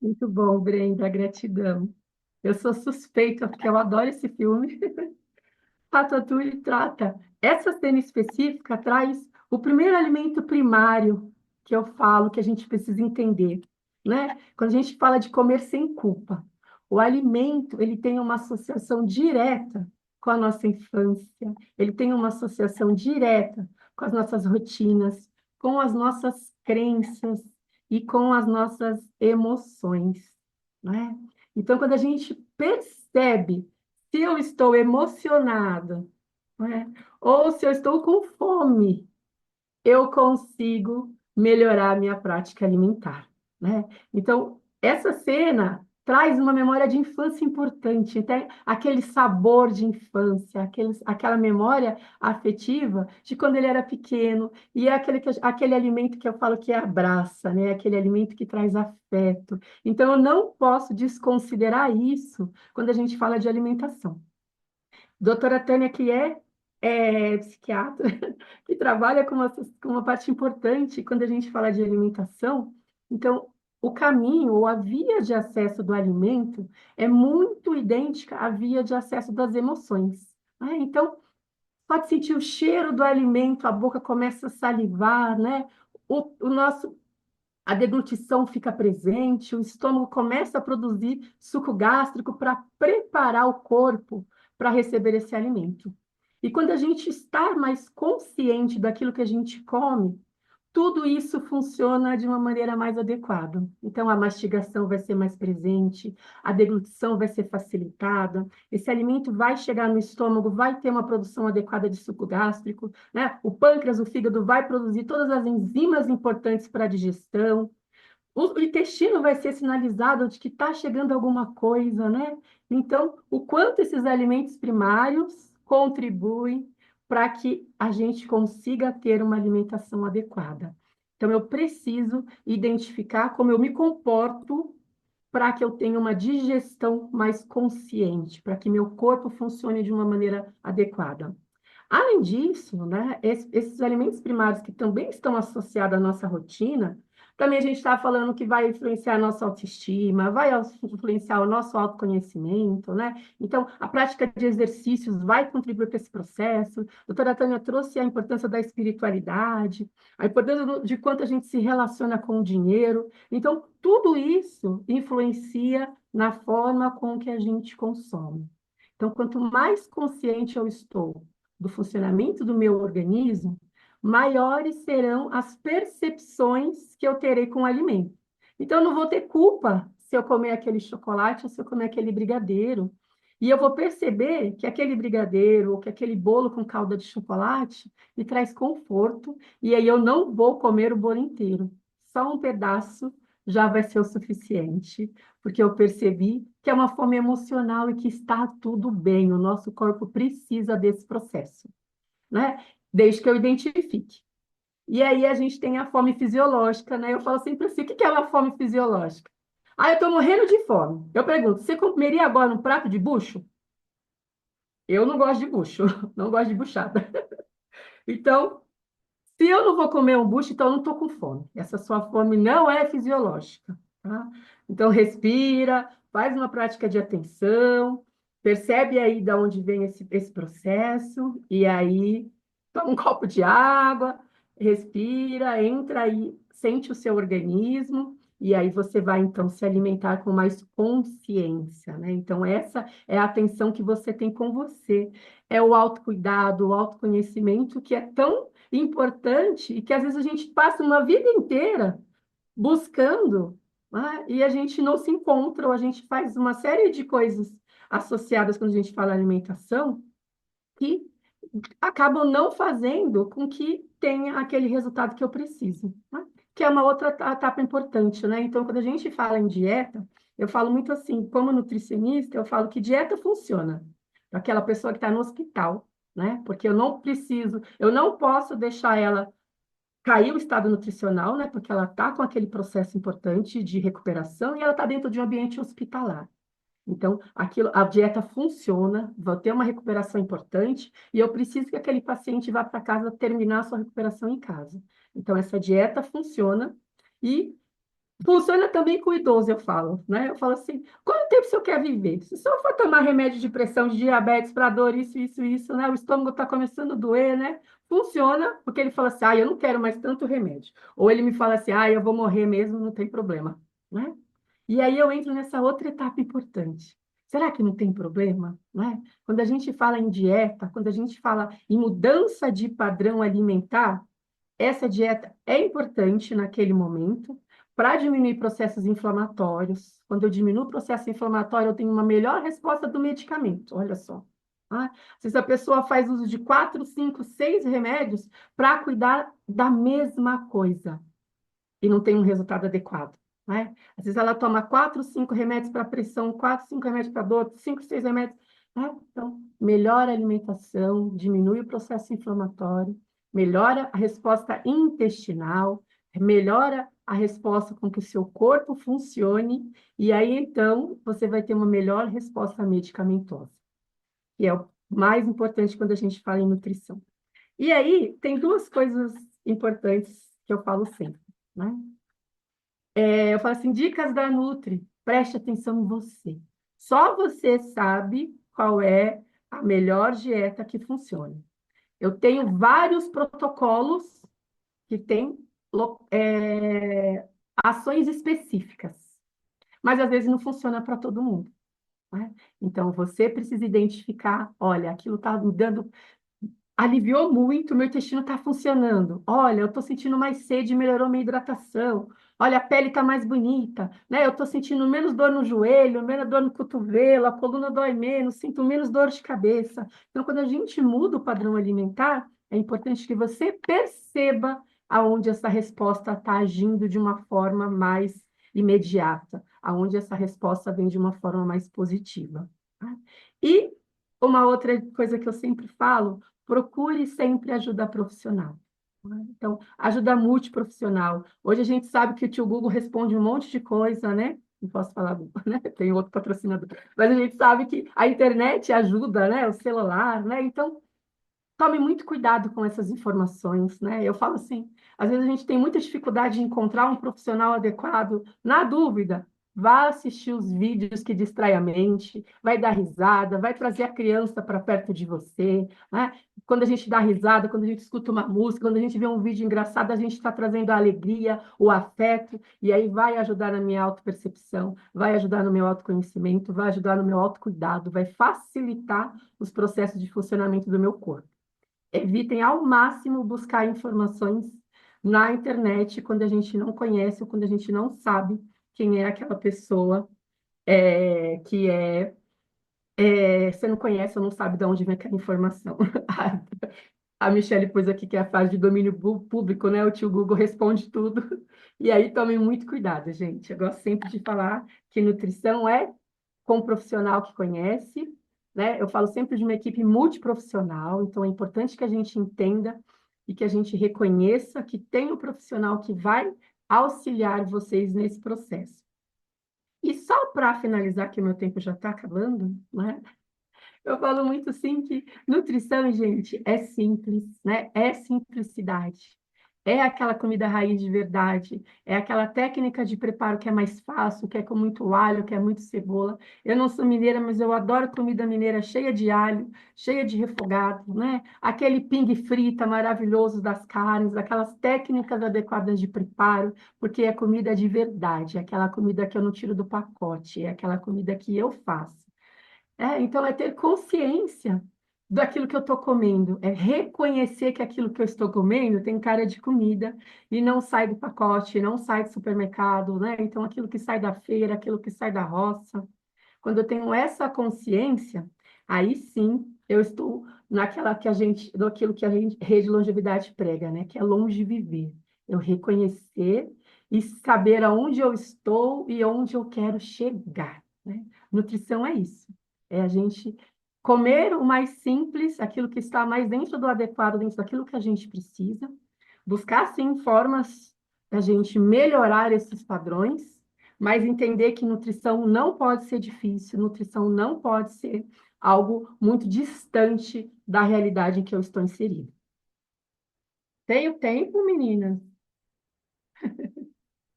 Muito bom, Brenda, gratidão. Eu sou suspeita, porque eu adoro esse filme. Ratatouille trata, essa cena específica traz o primeiro alimento primário que eu falo que a gente precisa entender, né? Quando a gente fala de comer sem culpa, o alimento, ele tem uma associação direta com a nossa infância, ele tem uma associação direta com as nossas rotinas, com as nossas crenças e com as nossas emoções, né? Então, quando a gente percebe se eu estou emocionada, né? Ou se eu estou com fome, eu consigo melhorar a minha prática alimentar, né? Então, essa cena traz uma memória de infância importante, então, aquele sabor de infância, aquela memória afetiva de quando ele era pequeno, e é aquele alimento que eu falo que abraça, né? Aquele alimento que traz afeto. Então, eu não posso desconsiderar isso quando a gente fala de alimentação. Doutora Tânia, é psiquiatra, que trabalha com uma parte importante quando a gente fala de alimentação. Então, o caminho ou a via de acesso do alimento é muito idêntica à via de acesso das emoções, né? Então, pode sentir o cheiro do alimento, a boca começa a salivar, né? O nosso A deglutição fica presente, o estômago começa a produzir suco gástrico para preparar o corpo para receber esse alimento. E quando a gente está mais consciente daquilo que a gente come, tudo isso funciona de uma maneira mais adequada. Então, a mastigação vai ser mais presente, a deglutição vai ser facilitada, esse alimento vai chegar no estômago, vai ter uma produção adequada de suco gástrico, né? O pâncreas, o fígado vai produzir todas as enzimas importantes para a digestão, o intestino vai ser sinalizado de que está chegando alguma coisa, né? Então, o quanto esses alimentos primários contribuem para que a gente consiga ter uma alimentação adequada. Então, eu preciso identificar como eu me comporto para que eu tenha uma digestão mais consciente, para que meu corpo funcione de uma maneira adequada. Além disso, né, esses alimentos primários que também estão associados à nossa rotina, também a gente está falando que vai influenciar a nossa autoestima, vai influenciar o nosso autoconhecimento, né? Então, a prática de exercícios vai contribuir para esse processo. A doutora Tânia trouxe a importância da espiritualidade, a importância de quanto a gente se relaciona com o dinheiro. Então, tudo isso influencia na forma com que a gente consome. Então, quanto mais consciente eu estou do funcionamento do meu organismo, maiores serão as percepções que eu terei com o alimento. Então, eu não vou ter culpa se eu comer aquele chocolate ou se eu comer aquele brigadeiro. E eu vou perceber que aquele brigadeiro ou que aquele bolo com calda de chocolate me traz conforto, e aí eu não vou comer o bolo inteiro. Só um pedaço já vai ser o suficiente, porque eu percebi que é uma fome emocional e que está tudo bem, o nosso corpo precisa desse processo, né? Desde que eu identifique. E aí a gente tem a fome fisiológica, né? Eu falo sempre assim, o que é uma fome fisiológica? Ah, eu estou morrendo de fome. Eu pergunto, você comeria agora um prato de bucho? Eu não gosto de bucho, não gosto de buchada. Então, se eu não vou comer um bucho, então eu não estou com fome. Essa sua fome não é fisiológica, tá? Então, respira, faz uma prática de atenção, percebe aí de onde vem esse processo, e aí toma um copo de água, respira, entra aí, sente o seu organismo, e aí você vai, então, se alimentar com mais consciência, né? Então, essa é a atenção que você tem com você. É o autocuidado, o autoconhecimento que é tão importante e que às vezes a gente passa uma vida inteira buscando, né? E a gente não se encontra, ou a gente faz uma série de coisas associadas quando a gente fala alimentação que acabam não fazendo com que tenha aquele resultado que eu preciso, né? Que é uma outra etapa importante, né? Então, quando a gente fala em dieta, eu falo muito assim, como nutricionista, eu falo que dieta funciona para aquela pessoa que está no hospital, né? Porque eu não posso deixar ela cair o estado nutricional, né? Porque ela está com aquele processo importante de recuperação e ela está dentro de um ambiente hospitalar. Então, a dieta funciona, vai ter uma recuperação importante, e eu preciso que aquele paciente vá para casa terminar a sua recuperação em casa. Então, essa dieta funciona, e funciona também com o idoso, eu falo, né? Eu falo assim, quanto tempo o senhor quer viver? Se o senhor for tomar remédio de pressão, de diabetes, para dor, isso, né? O estômago está começando a doer, né? Funciona, porque ele fala assim, eu não quero mais tanto remédio. Ou ele me fala assim, eu vou morrer mesmo, não tem problema, né? E aí eu entro nessa outra etapa importante. Será que não tem problema, né? Quando a gente fala em dieta, quando a gente fala em mudança de padrão alimentar, essa dieta é importante naquele momento para diminuir processos inflamatórios. Quando eu diminuo o processo inflamatório, eu tenho uma melhor resposta do medicamento. Olha só. Às vezes a pessoa faz uso de 4, 5, 6 remédios para cuidar da mesma coisa e não tem um resultado adequado. Né? Às vezes ela toma 4, 5 remédios para pressão, 4, 5 remédios para dor, 5, 6 remédios. Né? Então, melhora a alimentação, diminui o processo inflamatório, melhora a resposta intestinal, melhora a resposta com que o seu corpo funcione, e aí, então, você vai ter uma melhor resposta medicamentosa, que é o mais importante quando a gente fala em nutrição. E aí, tem duas coisas importantes que eu falo sempre, né? Eu falo assim, dicas da Nutri, preste atenção em você. Só você sabe qual é a melhor dieta que funciona. Eu tenho vários protocolos que têm ações específicas, mas às vezes não funciona para todo mundo. Né? Então, você precisa identificar, olha, aquilo está me dando aliviou muito, meu intestino está funcionando. Olha, eu estou sentindo mais sede, melhorou minha hidratação. Olha, a pele está mais bonita, né? Eu estou sentindo menos dor no joelho, menos dor no cotovelo, a coluna dói menos, sinto menos dor de cabeça. Então, quando a gente muda o padrão alimentar, é importante que você perceba aonde essa resposta está agindo de uma forma mais imediata, aonde essa resposta vem de uma forma mais positiva. Tá? E uma outra coisa que eu sempre falo, procure sempre ajuda profissional. Então, ajuda multiprofissional. Hoje a gente sabe que o tio Google responde um monte de coisa, né? Não posso falar Google, né? Tem outro patrocinador. Mas a gente sabe que a internet ajuda, né? O celular, né? Então, tome muito cuidado com essas informações, né? Eu falo assim, às vezes a gente tem muita dificuldade de encontrar um profissional adequado. Na dúvida, vá assistir os vídeos que distraem a mente, vai dar risada, vai trazer a criança para perto de você, né? Quando a gente dá risada, quando a gente escuta uma música, quando a gente vê um vídeo engraçado, a gente está trazendo a alegria, o afeto, e aí vai ajudar na minha autopercepção, vai ajudar no meu autoconhecimento, vai ajudar no meu autocuidado, vai facilitar os processos de funcionamento do meu corpo. Evitem ao máximo buscar informações na internet quando a gente não conhece ou quando a gente não sabe quem é aquela pessoa você não conhece ou não sabe de onde vem aquela informação. A Michelle pôs aqui que é a fase de domínio público, né? O tio Google responde tudo. E aí tomem muito cuidado, gente. Eu gosto sempre de falar que nutrição é com um profissional que conhece, né? Eu falo sempre de uma equipe multiprofissional, então é importante que a gente entenda e que a gente reconheça que tem um profissional que vai auxiliar vocês nesse processo. E só para finalizar, que o meu tempo já está acabando, né? Eu falo muito assim que nutrição, gente, é simples, né? É simplicidade. É aquela comida raiz de verdade, é aquela técnica de preparo que é mais fácil, que é com muito alho, que é muito cebola. Eu não sou mineira, mas eu adoro comida mineira cheia de alho, cheia de refogado, né? Aquele pingue frita maravilhoso das carnes, aquelas técnicas adequadas de preparo, porque é comida de verdade, é aquela comida que eu não tiro do pacote, é aquela comida que eu faço. Então, é ter consciência daquilo que eu estou comendo, é reconhecer que aquilo que eu estou comendo tem cara de comida e não sai do pacote, não sai do supermercado, né? Então, aquilo que sai da feira, aquilo que sai da roça. Quando eu tenho essa consciência, aí sim eu estou naquilo que a gente, Rede Longevidade prega, né? Que é longe viver. Eu reconhecer e saber aonde eu estou e onde eu quero chegar, né? Nutrição é isso. É a gente comer o mais simples, aquilo que está mais dentro do adequado, dentro daquilo que a gente precisa, buscar, sim, formas da gente melhorar esses padrões, mas entender que nutrição não pode ser difícil, nutrição não pode ser algo muito distante da realidade em que eu estou inserida. Tenho tempo, meninas?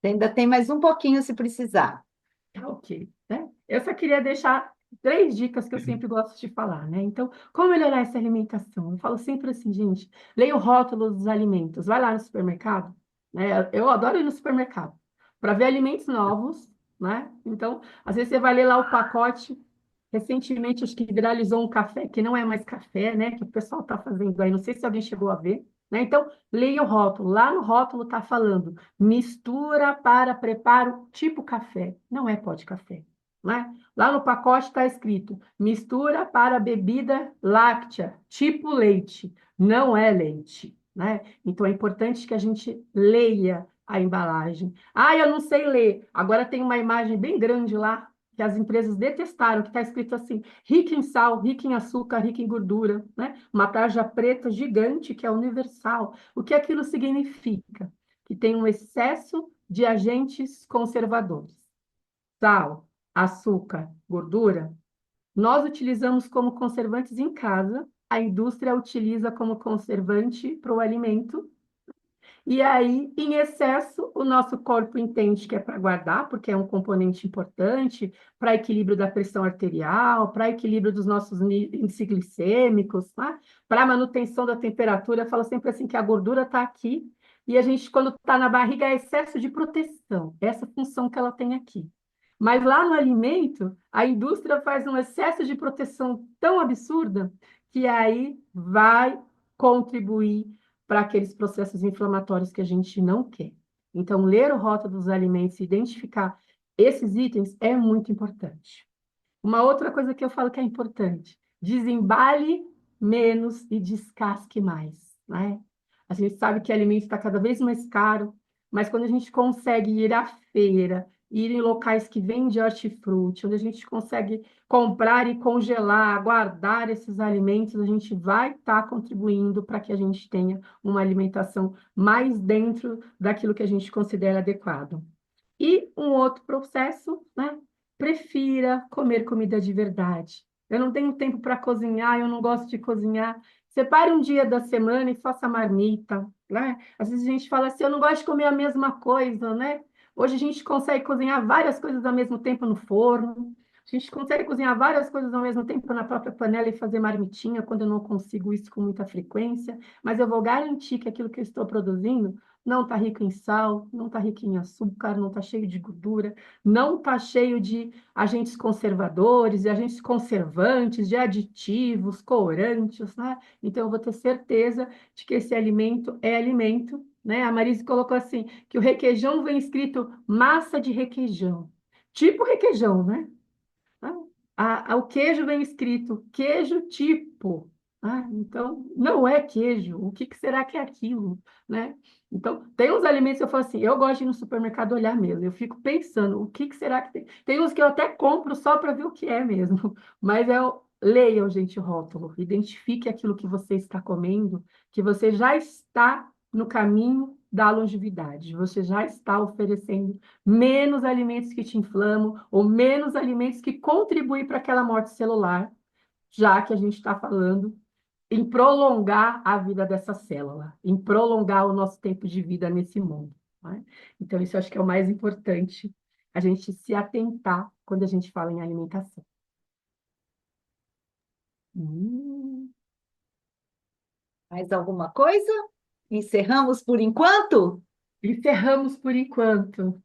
Ainda tem mais um pouquinho se precisar. Tá ok, né? Eu só queria deixar 3 dicas que eu sempre gosto de falar, né? Então, como melhorar essa alimentação? Eu falo sempre assim, gente, leia o rótulo dos alimentos, vai lá no supermercado, né? Eu adoro ir no supermercado para ver alimentos novos, né? Então, às vezes você vai ler lá o pacote. Recentemente, acho que viralizou um café que não é mais café, né? Que o pessoal está fazendo aí, não sei se alguém chegou a ver, né? Então, leia o rótulo. Lá no rótulo está falando mistura para preparo tipo café. Não é pó de café, né? Lá no pacote está escrito mistura para bebida láctea, tipo leite. Não é leite, né? Então, é importante que a gente leia a embalagem. Ah, eu não sei ler. Agora tem uma imagem bem grande lá que as empresas detestaram, que está escrito assim, rica em sal, rica em açúcar, rica em gordura, né? Uma tarja preta gigante que é universal. O que aquilo significa? Que tem um excesso de agentes conservadores. Sal, açúcar, gordura, nós utilizamos como conservantes em casa, a indústria utiliza como conservante para o alimento e aí, em excesso, o nosso corpo entende que é para guardar, porque é um componente importante para equilíbrio da pressão arterial, para equilíbrio dos nossos índices glicêmicos, tá? Para manutenção da temperatura. Eu falo sempre assim que a gordura está aqui e a gente, quando está na barriga, é excesso de proteção. Essa função que ela tem aqui. Mas lá no alimento, a indústria faz um excesso de proteção tão absurda que aí vai contribuir para aqueles processos inflamatórios que a gente não quer. Então, ler o rótulo dos alimentos e identificar esses itens é muito importante. Uma outra coisa que eu falo que é importante: desembale menos e descasque mais, né? A gente sabe que alimento está cada vez mais caro, mas quando a gente consegue ir à feira, ir em locais que vendem hortifruti, onde a gente consegue comprar e congelar, guardar esses alimentos, a gente vai estar contribuindo para que a gente tenha uma alimentação mais dentro daquilo que a gente considera adequado. E um outro processo, né? Prefira comer comida de verdade. Eu não tenho tempo para cozinhar, eu não gosto de cozinhar. Separe um dia da semana e faça marmita, né? Às vezes a gente fala assim, eu não gosto de comer a mesma coisa, né? Hoje a gente consegue cozinhar várias coisas ao mesmo tempo no forno. A gente consegue cozinhar várias coisas ao mesmo tempo na própria panela e fazer marmitinha, quando eu não consigo isso com muita frequência. Mas eu vou garantir que aquilo que eu estou produzindo não está rico em sal, não está rico em açúcar, não está cheio de gordura, não está cheio de agentes conservadores, de agentes conservantes, de aditivos, corantes, né? Então, eu vou ter certeza de que esse alimento é alimento, né? A Marise colocou assim, que o requeijão vem escrito massa de requeijão, tipo requeijão, né? O queijo vem escrito queijo tipo. Então, não é queijo. O que será que é aquilo? Né? Então, tem uns alimentos que eu falo assim, eu gosto de ir no supermercado olhar mesmo. Eu fico pensando, o que será que tem? Tem uns que eu até compro só para ver o que é mesmo. Mas leiam, gente, o rótulo. Identifique aquilo que você está comendo, que você já está no caminho da longevidade. Você já está oferecendo menos alimentos que te inflamam ou menos alimentos que contribuem para aquela morte celular, já que a gente está falando em prolongar a vida dessa célula, em prolongar o nosso tempo de vida nesse mundo. Né? Então, isso eu acho que é o mais importante, a gente se atentar quando a gente fala em alimentação. Hum. Mais alguma coisa? Encerramos por enquanto? Encerramos por enquanto.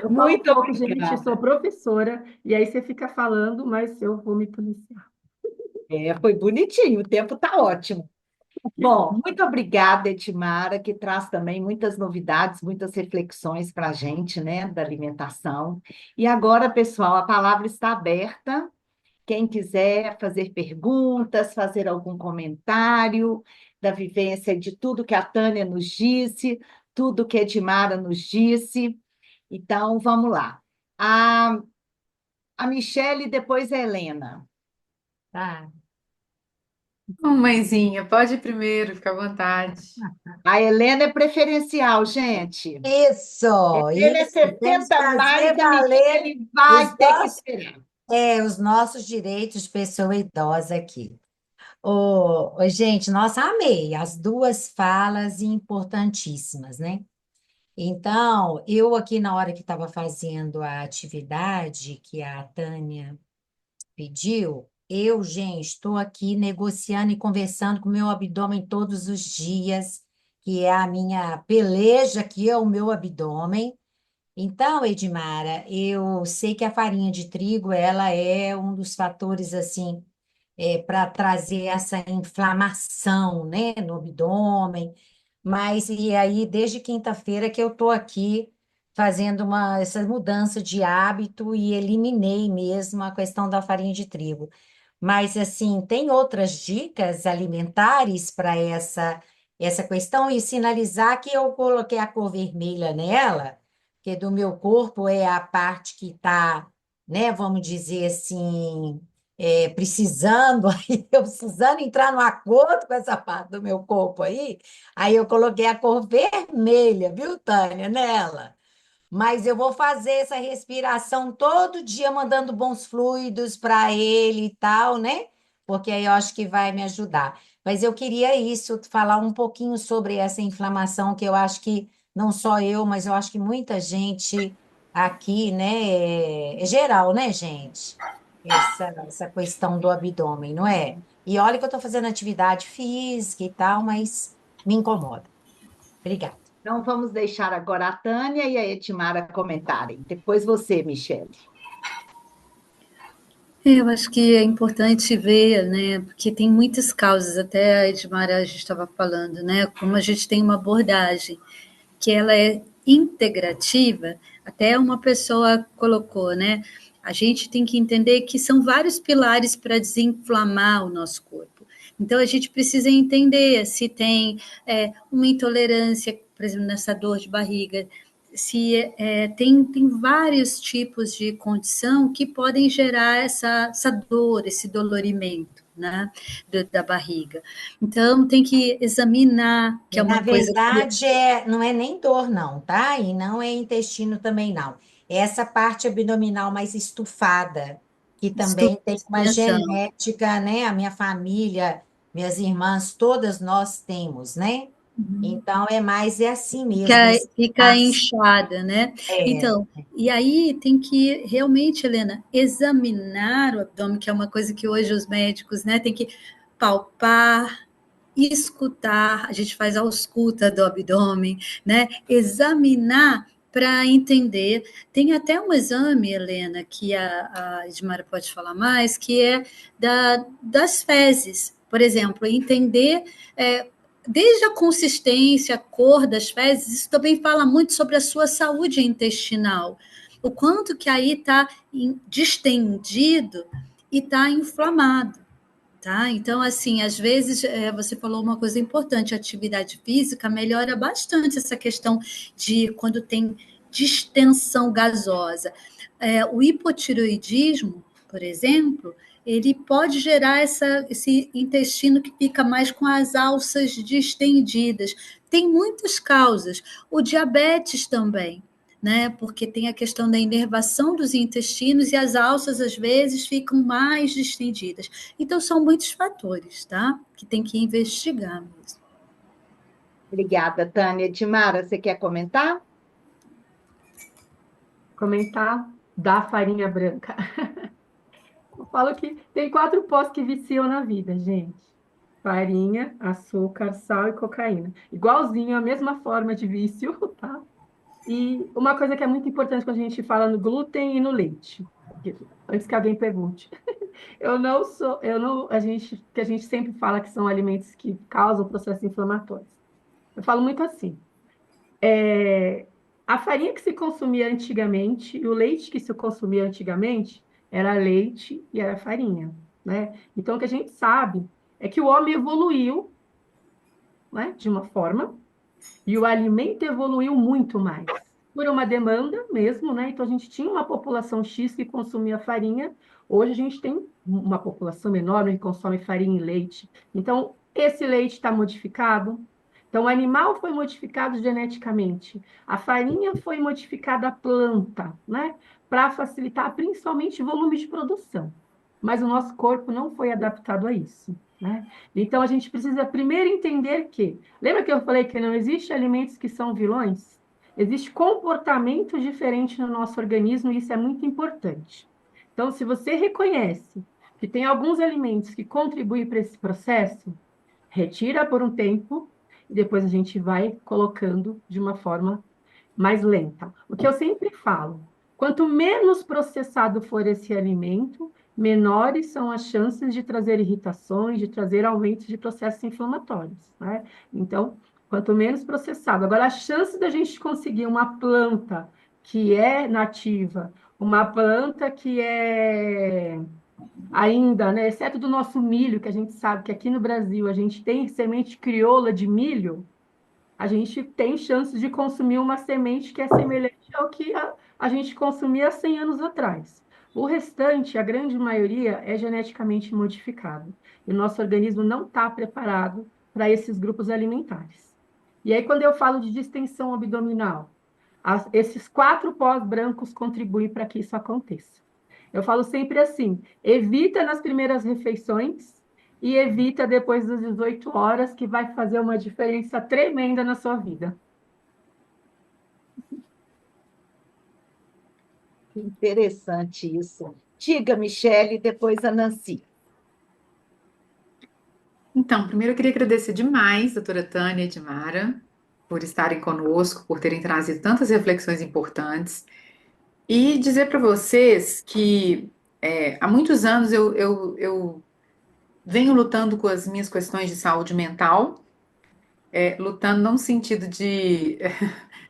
Eu falo Muito pouco, gente, eu sou obrigada. professora, e aí você fica falando, mas eu vou me policiar. Foi bonitinho, o tempo está ótimo. Que bom. Bom, muito obrigada, Edmara, que traz também muitas novidades, muitas reflexões para a gente, né, da alimentação. E agora, pessoal, a palavra está aberta. Quem quiser fazer perguntas, fazer algum comentário da vivência de tudo que a Tânia nos disse, tudo que a Edmara nos disse. Então, vamos lá. A, a Michele, depois a Helena. Tá. Ô, mãezinha, pode ir primeiro, fica à vontade. A Helena é preferencial, gente. Helena é Isso, temos que 70 mais, fazer a valer Michele vai os ter que nossos, esperar. os nossos direitos de pessoa idosa aqui. Gente, nossa, amei as duas falas importantíssimas, né? Então, eu aqui na hora que estava fazendo a atividade que a Tânia pediu, eu, gente, estou aqui negociando e conversando com o meu abdômen todos os dias, que é a minha peleja, que é o meu abdômen. Então, Edmara, eu sei que a farinha de trigo, ela é um dos fatores, assim, para trazer essa inflamação, né, no abdômen. Mas, e aí, desde quinta-feira que eu estou aqui fazendo essa mudança de hábito e eliminei mesmo a questão da farinha de trigo. Mas, assim, tem outras dicas alimentares para essa questão e sinalizar que eu coloquei a cor vermelha nela, que do meu corpo é a parte que está, né, vamos dizer assim, precisando, aí eu precisando entrar no acordo com essa parte do meu corpo aí eu coloquei a cor vermelha, viu, Tânia, nela. Mas eu vou fazer essa respiração todo dia, mandando bons fluidos para ele e tal, né? Porque aí eu acho que vai me ajudar. Mas eu queria isso, falar um pouquinho sobre essa inflamação, que eu acho que não só eu, mas eu acho que muita gente aqui, né? É geral, né, gente? Essa questão do abdômen, não é? E olha que eu estou fazendo atividade física e tal, mas me incomoda. Obrigada. Então, vamos deixar agora a Tânia e a Etimara comentarem. Depois você, Michele. Eu acho que é importante ver, né, porque tem muitas causas, até a Edmara a gente estava falando, né, como a gente tem uma abordagem que ela é integrativa, até uma pessoa colocou, né, a gente tem que entender que são vários pilares para desinflamar o nosso corpo. Então, a gente precisa entender se tem uma intolerância, por exemplo, nessa dor de barriga, se tem vários tipos de condição que podem gerar essa dor, esse dolorimento, né, da barriga. Então, tem que examinar, que E, é na uma coisa que... verdade, não é nem dor, não, tá? E não é intestino também, não. É essa parte abdominal mais estufada, que também tem uma Distensão. genética, né? A minha família, minhas irmãs, todas nós temos, né? Então, é assim mesmo, Fica, esse fica espaço. inchada, né? É, Então, e aí tem que realmente, Helena, examinar o abdômen, que é uma coisa que hoje os médicos, né, tem que palpar, escutar, a gente faz a ausculta do abdômen, né? Examinar para entender. Tem até um exame, Helena, que a Edmara pode falar mais, que é das fezes. Por exemplo, entender desde a consistência, a cor das fezes, isso também fala muito sobre a sua saúde intestinal. O quanto que aí está distendido e está inflamado. Tá? Então, assim, às vezes você falou uma coisa importante, a atividade física melhora bastante essa questão de quando tem distensão gasosa. O hipotiroidismo, por exemplo, ele pode gerar esse intestino que fica mais com as alças distendidas. Tem muitas causas. O diabetes também, né? Porque tem a questão da inervação dos intestinos e as alças, às vezes, ficam mais distendidas. Então, são muitos fatores, tá? Que tem que investigar mesmo. Obrigada, Tânia. Etimara, você quer comentar? Comentar da farinha branca. Eu falo que tem 4 pós que viciam na vida, gente. Farinha, açúcar, sal e cocaína. Igualzinho, a mesma forma de vício, tá? E uma coisa que é muito importante quando a gente fala no glúten e no leite, antes que alguém pergunte, eu não, que a gente sempre fala que são alimentos que causam processos inflamatórios. Eu falo muito assim, a farinha que se consumia antigamente e o leite que se consumia antigamente era leite e era farinha, né? Então, o que a gente sabe é que o homem evoluiu, né, de uma forma, e o alimento evoluiu muito mais. Por uma demanda mesmo, né? Então a gente tinha uma população X que consumia farinha, Hoje a gente tem uma população enorme que consome farinha e leite. Então, esse leite está modificado. Então, o animal foi modificado geneticamente. A farinha foi modificada a planta, né? Para facilitar principalmente o volume de produção. Mas o nosso corpo não foi adaptado a isso, né? Então, a gente precisa primeiro entender que... Lembra que eu falei que não existe alimentos que são vilões? Existe comportamento diferente no nosso organismo e isso é muito importante. Então, se você reconhece que tem alguns alimentos que contribuem para esse processo, retira por um tempo e depois a gente vai colocando de uma forma mais lenta. O que eu sempre falo, quanto menos processado for esse alimento, menores são as chances de trazer irritações, de trazer aumentos de processos inflamatórios, né? Então, quanto menos processado. Agora, a chance da gente conseguir uma planta que é nativa, uma planta que é ainda, né, exceto do nosso milho, que a gente sabe que aqui no Brasil a gente tem semente crioula de milho, a gente tem chances de consumir uma semente que é semelhante ao que a gente consumia há 100 anos atrás. O restante, a grande maioria, é geneticamente modificado. E o nosso organismo não está preparado para esses grupos alimentares. E aí, quando eu falo de distensão abdominal, esses 4 pós brancos contribuem para que isso aconteça. Eu falo sempre assim: evita nas primeiras refeições e evita depois das 18 horas, que vai fazer uma diferença tremenda na sua vida. Interessante isso. Diga, Michele, depois a Nancy. Então, primeiro eu queria agradecer demais, doutora Tânia e Edmara, por estarem conosco, por terem trazido tantas reflexões importantes, e dizer para vocês que há muitos anos eu venho lutando com as minhas questões de saúde mental, lutando não no sentido de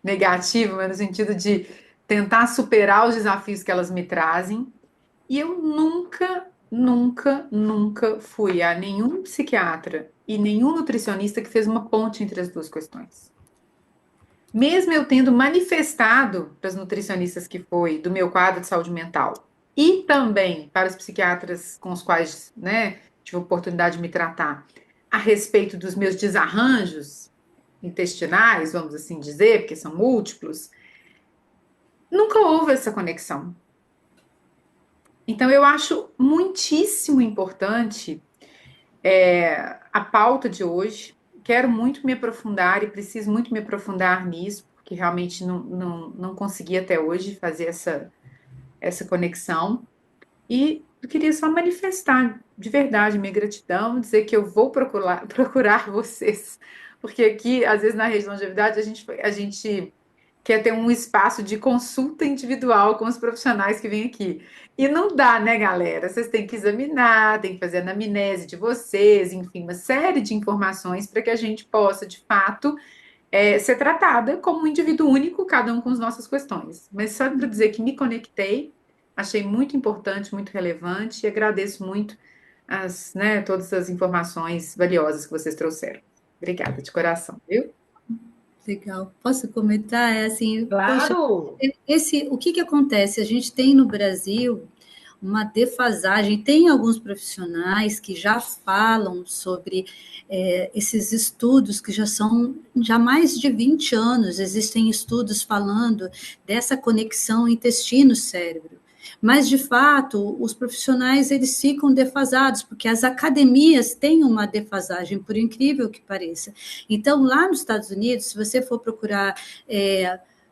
negativo, mas no sentido de tentar superar os desafios que elas me trazem. E eu nunca fui a nenhum psiquiatra e nenhum nutricionista que fez uma ponte entre as duas questões. Mesmo eu tendo manifestado para os nutricionistas que foi do meu quadro de saúde mental e também para os psiquiatras com os quais, né, tive a oportunidade de me tratar a respeito dos meus desarranjos intestinais, vamos assim dizer, porque são múltiplos, nunca houve essa conexão. Então, eu acho muitíssimo importante a pauta de hoje. Quero muito me aprofundar e preciso muito me aprofundar nisso, porque realmente não consegui até hoje fazer essa conexão. E eu queria só manifestar de verdade minha gratidão, dizer que eu vou procurar vocês, porque aqui, às vezes, na região de longevidade, a gente quer ter um espaço de consulta individual com os profissionais que vêm aqui. E não dá, né, galera? Vocês têm que examinar, têm que fazer a anamnese de vocês, enfim, uma série de informações para que a gente possa, de fato, ser tratada como um indivíduo único, cada um com as nossas questões. Mas só para dizer que me conectei, achei muito importante, muito relevante e agradeço muito todas as informações valiosas que vocês trouxeram. Obrigada de coração, viu? Legal. Posso comentar? Poxa, Claro! o que acontece? A gente tem no Brasil uma defasagem, tem alguns profissionais que já falam sobre esses estudos que já são mais de 20 anos, existem estudos falando dessa conexão intestino-cérebro. Mas, de fato, os profissionais eles ficam defasados, porque as academias têm uma defasagem, por incrível que pareça. Então, lá nos Estados Unidos, se você for procurar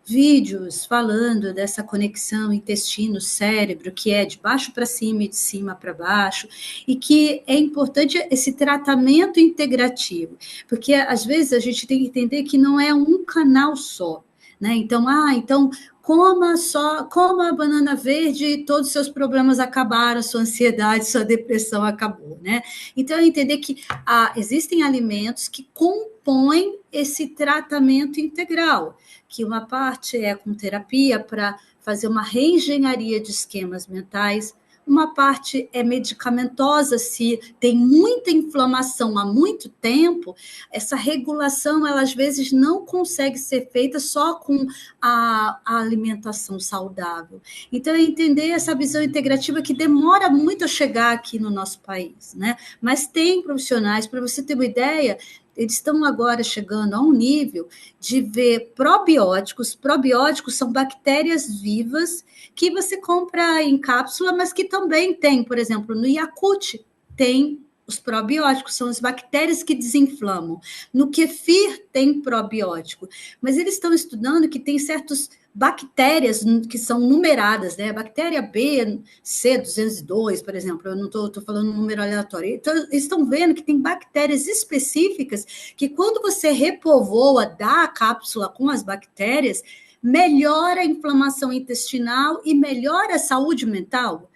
vídeos falando dessa conexão intestino-cérebro, que é de baixo para cima e de cima para baixo, e que é importante esse tratamento integrativo, porque às vezes a gente tem que entender que não é um canal só, né? Então, coma a banana verde e todos os seus problemas acabaram, sua ansiedade, sua depressão acabou, né? Então, entender que existem alimentos que compõem esse tratamento integral, que uma parte é com terapia para fazer uma reengenharia de esquemas mentais, uma parte é medicamentosa, se tem muita inflamação há muito tempo, essa regulação, ela às vezes não consegue ser feita só com a alimentação saudável. Então, é entender essa visão integrativa que demora muito a chegar aqui no nosso país, né? Mas tem profissionais, para você ter uma ideia, eles estão agora chegando a um nível de ver probióticos. Probióticos são bactérias vivas que você compra em cápsula, mas que também tem, por exemplo, no Yakult, tem os probióticos, são as bactérias que desinflamam. No kefir tem probiótico, mas eles estão estudando que tem certos bactérias que são numeradas, né? A bactéria B, C202, por exemplo, eu não estou falando um número aleatório. Então, eles estão vendo que tem bactérias específicas que, quando você repovoa, dá a cápsula com as bactérias, melhora a inflamação intestinal e melhora a saúde mental.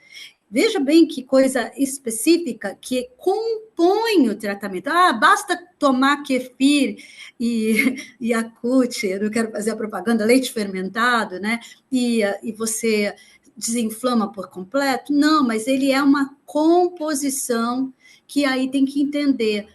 Veja bem que coisa específica que compõe o tratamento. Ah, basta tomar kefir e Yakult, eu não quero fazer a propaganda, leite fermentado, né? E você desinflama por completo? Não, mas ele é uma composição que aí tem que entender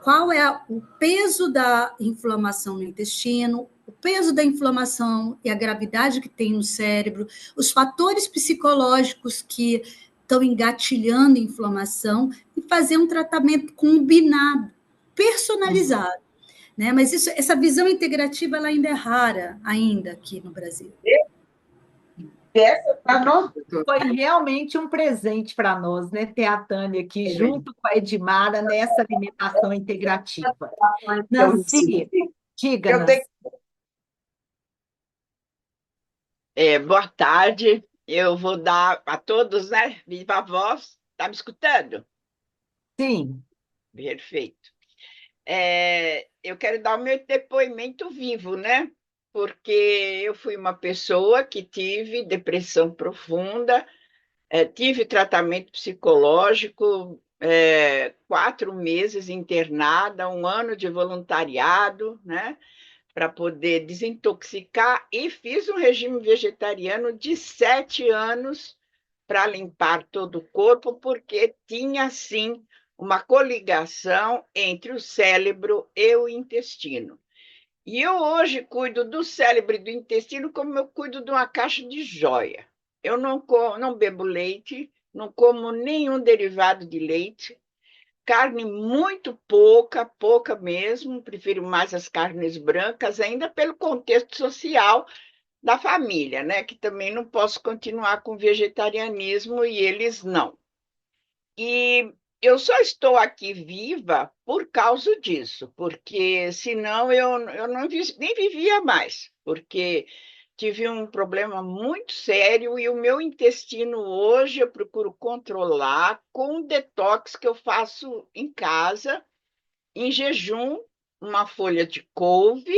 qual é o peso da inflamação no intestino, o peso da inflamação e a gravidade que tem no cérebro, os fatores psicológicos que estão engatilhando a inflamação e fazer um tratamento combinado, personalizado, né? Mas essa visão integrativa ela ainda é rara ainda aqui no Brasil. Para nós foi realmente um presente para nós, né? Ter a Tânia aqui junto com a Edmara nessa alimentação integrativa. Nancy, diga-nos. Boa tarde. Eu vou dar a todos, né? Viva a voz. Está me escutando? Sim. Perfeito. Eu quero dar o meu depoimento vivo, né? Porque eu fui uma pessoa que tive depressão profunda, tive tratamento psicológico, 4 meses internada, 1 ano de voluntariado, né? Para poder desintoxicar, e fiz um regime vegetariano de 7 anos para limpar todo o corpo, porque tinha, sim, uma coligação entre o cérebro e o intestino. E eu hoje cuido do cérebro e do intestino como eu cuido de uma caixa de joia. Eu não bebo leite, não como nenhum derivado de leite, carne muito pouca mesmo, prefiro mais as carnes brancas, ainda pelo contexto social da família, né? Que também não posso continuar com vegetarianismo e eles não. E eu só estou aqui viva por causa disso, porque senão eu não nem vivia mais, porque tive um problema muito sério e o meu intestino hoje eu procuro controlar com um detox que eu faço em casa, em jejum, uma folha de couve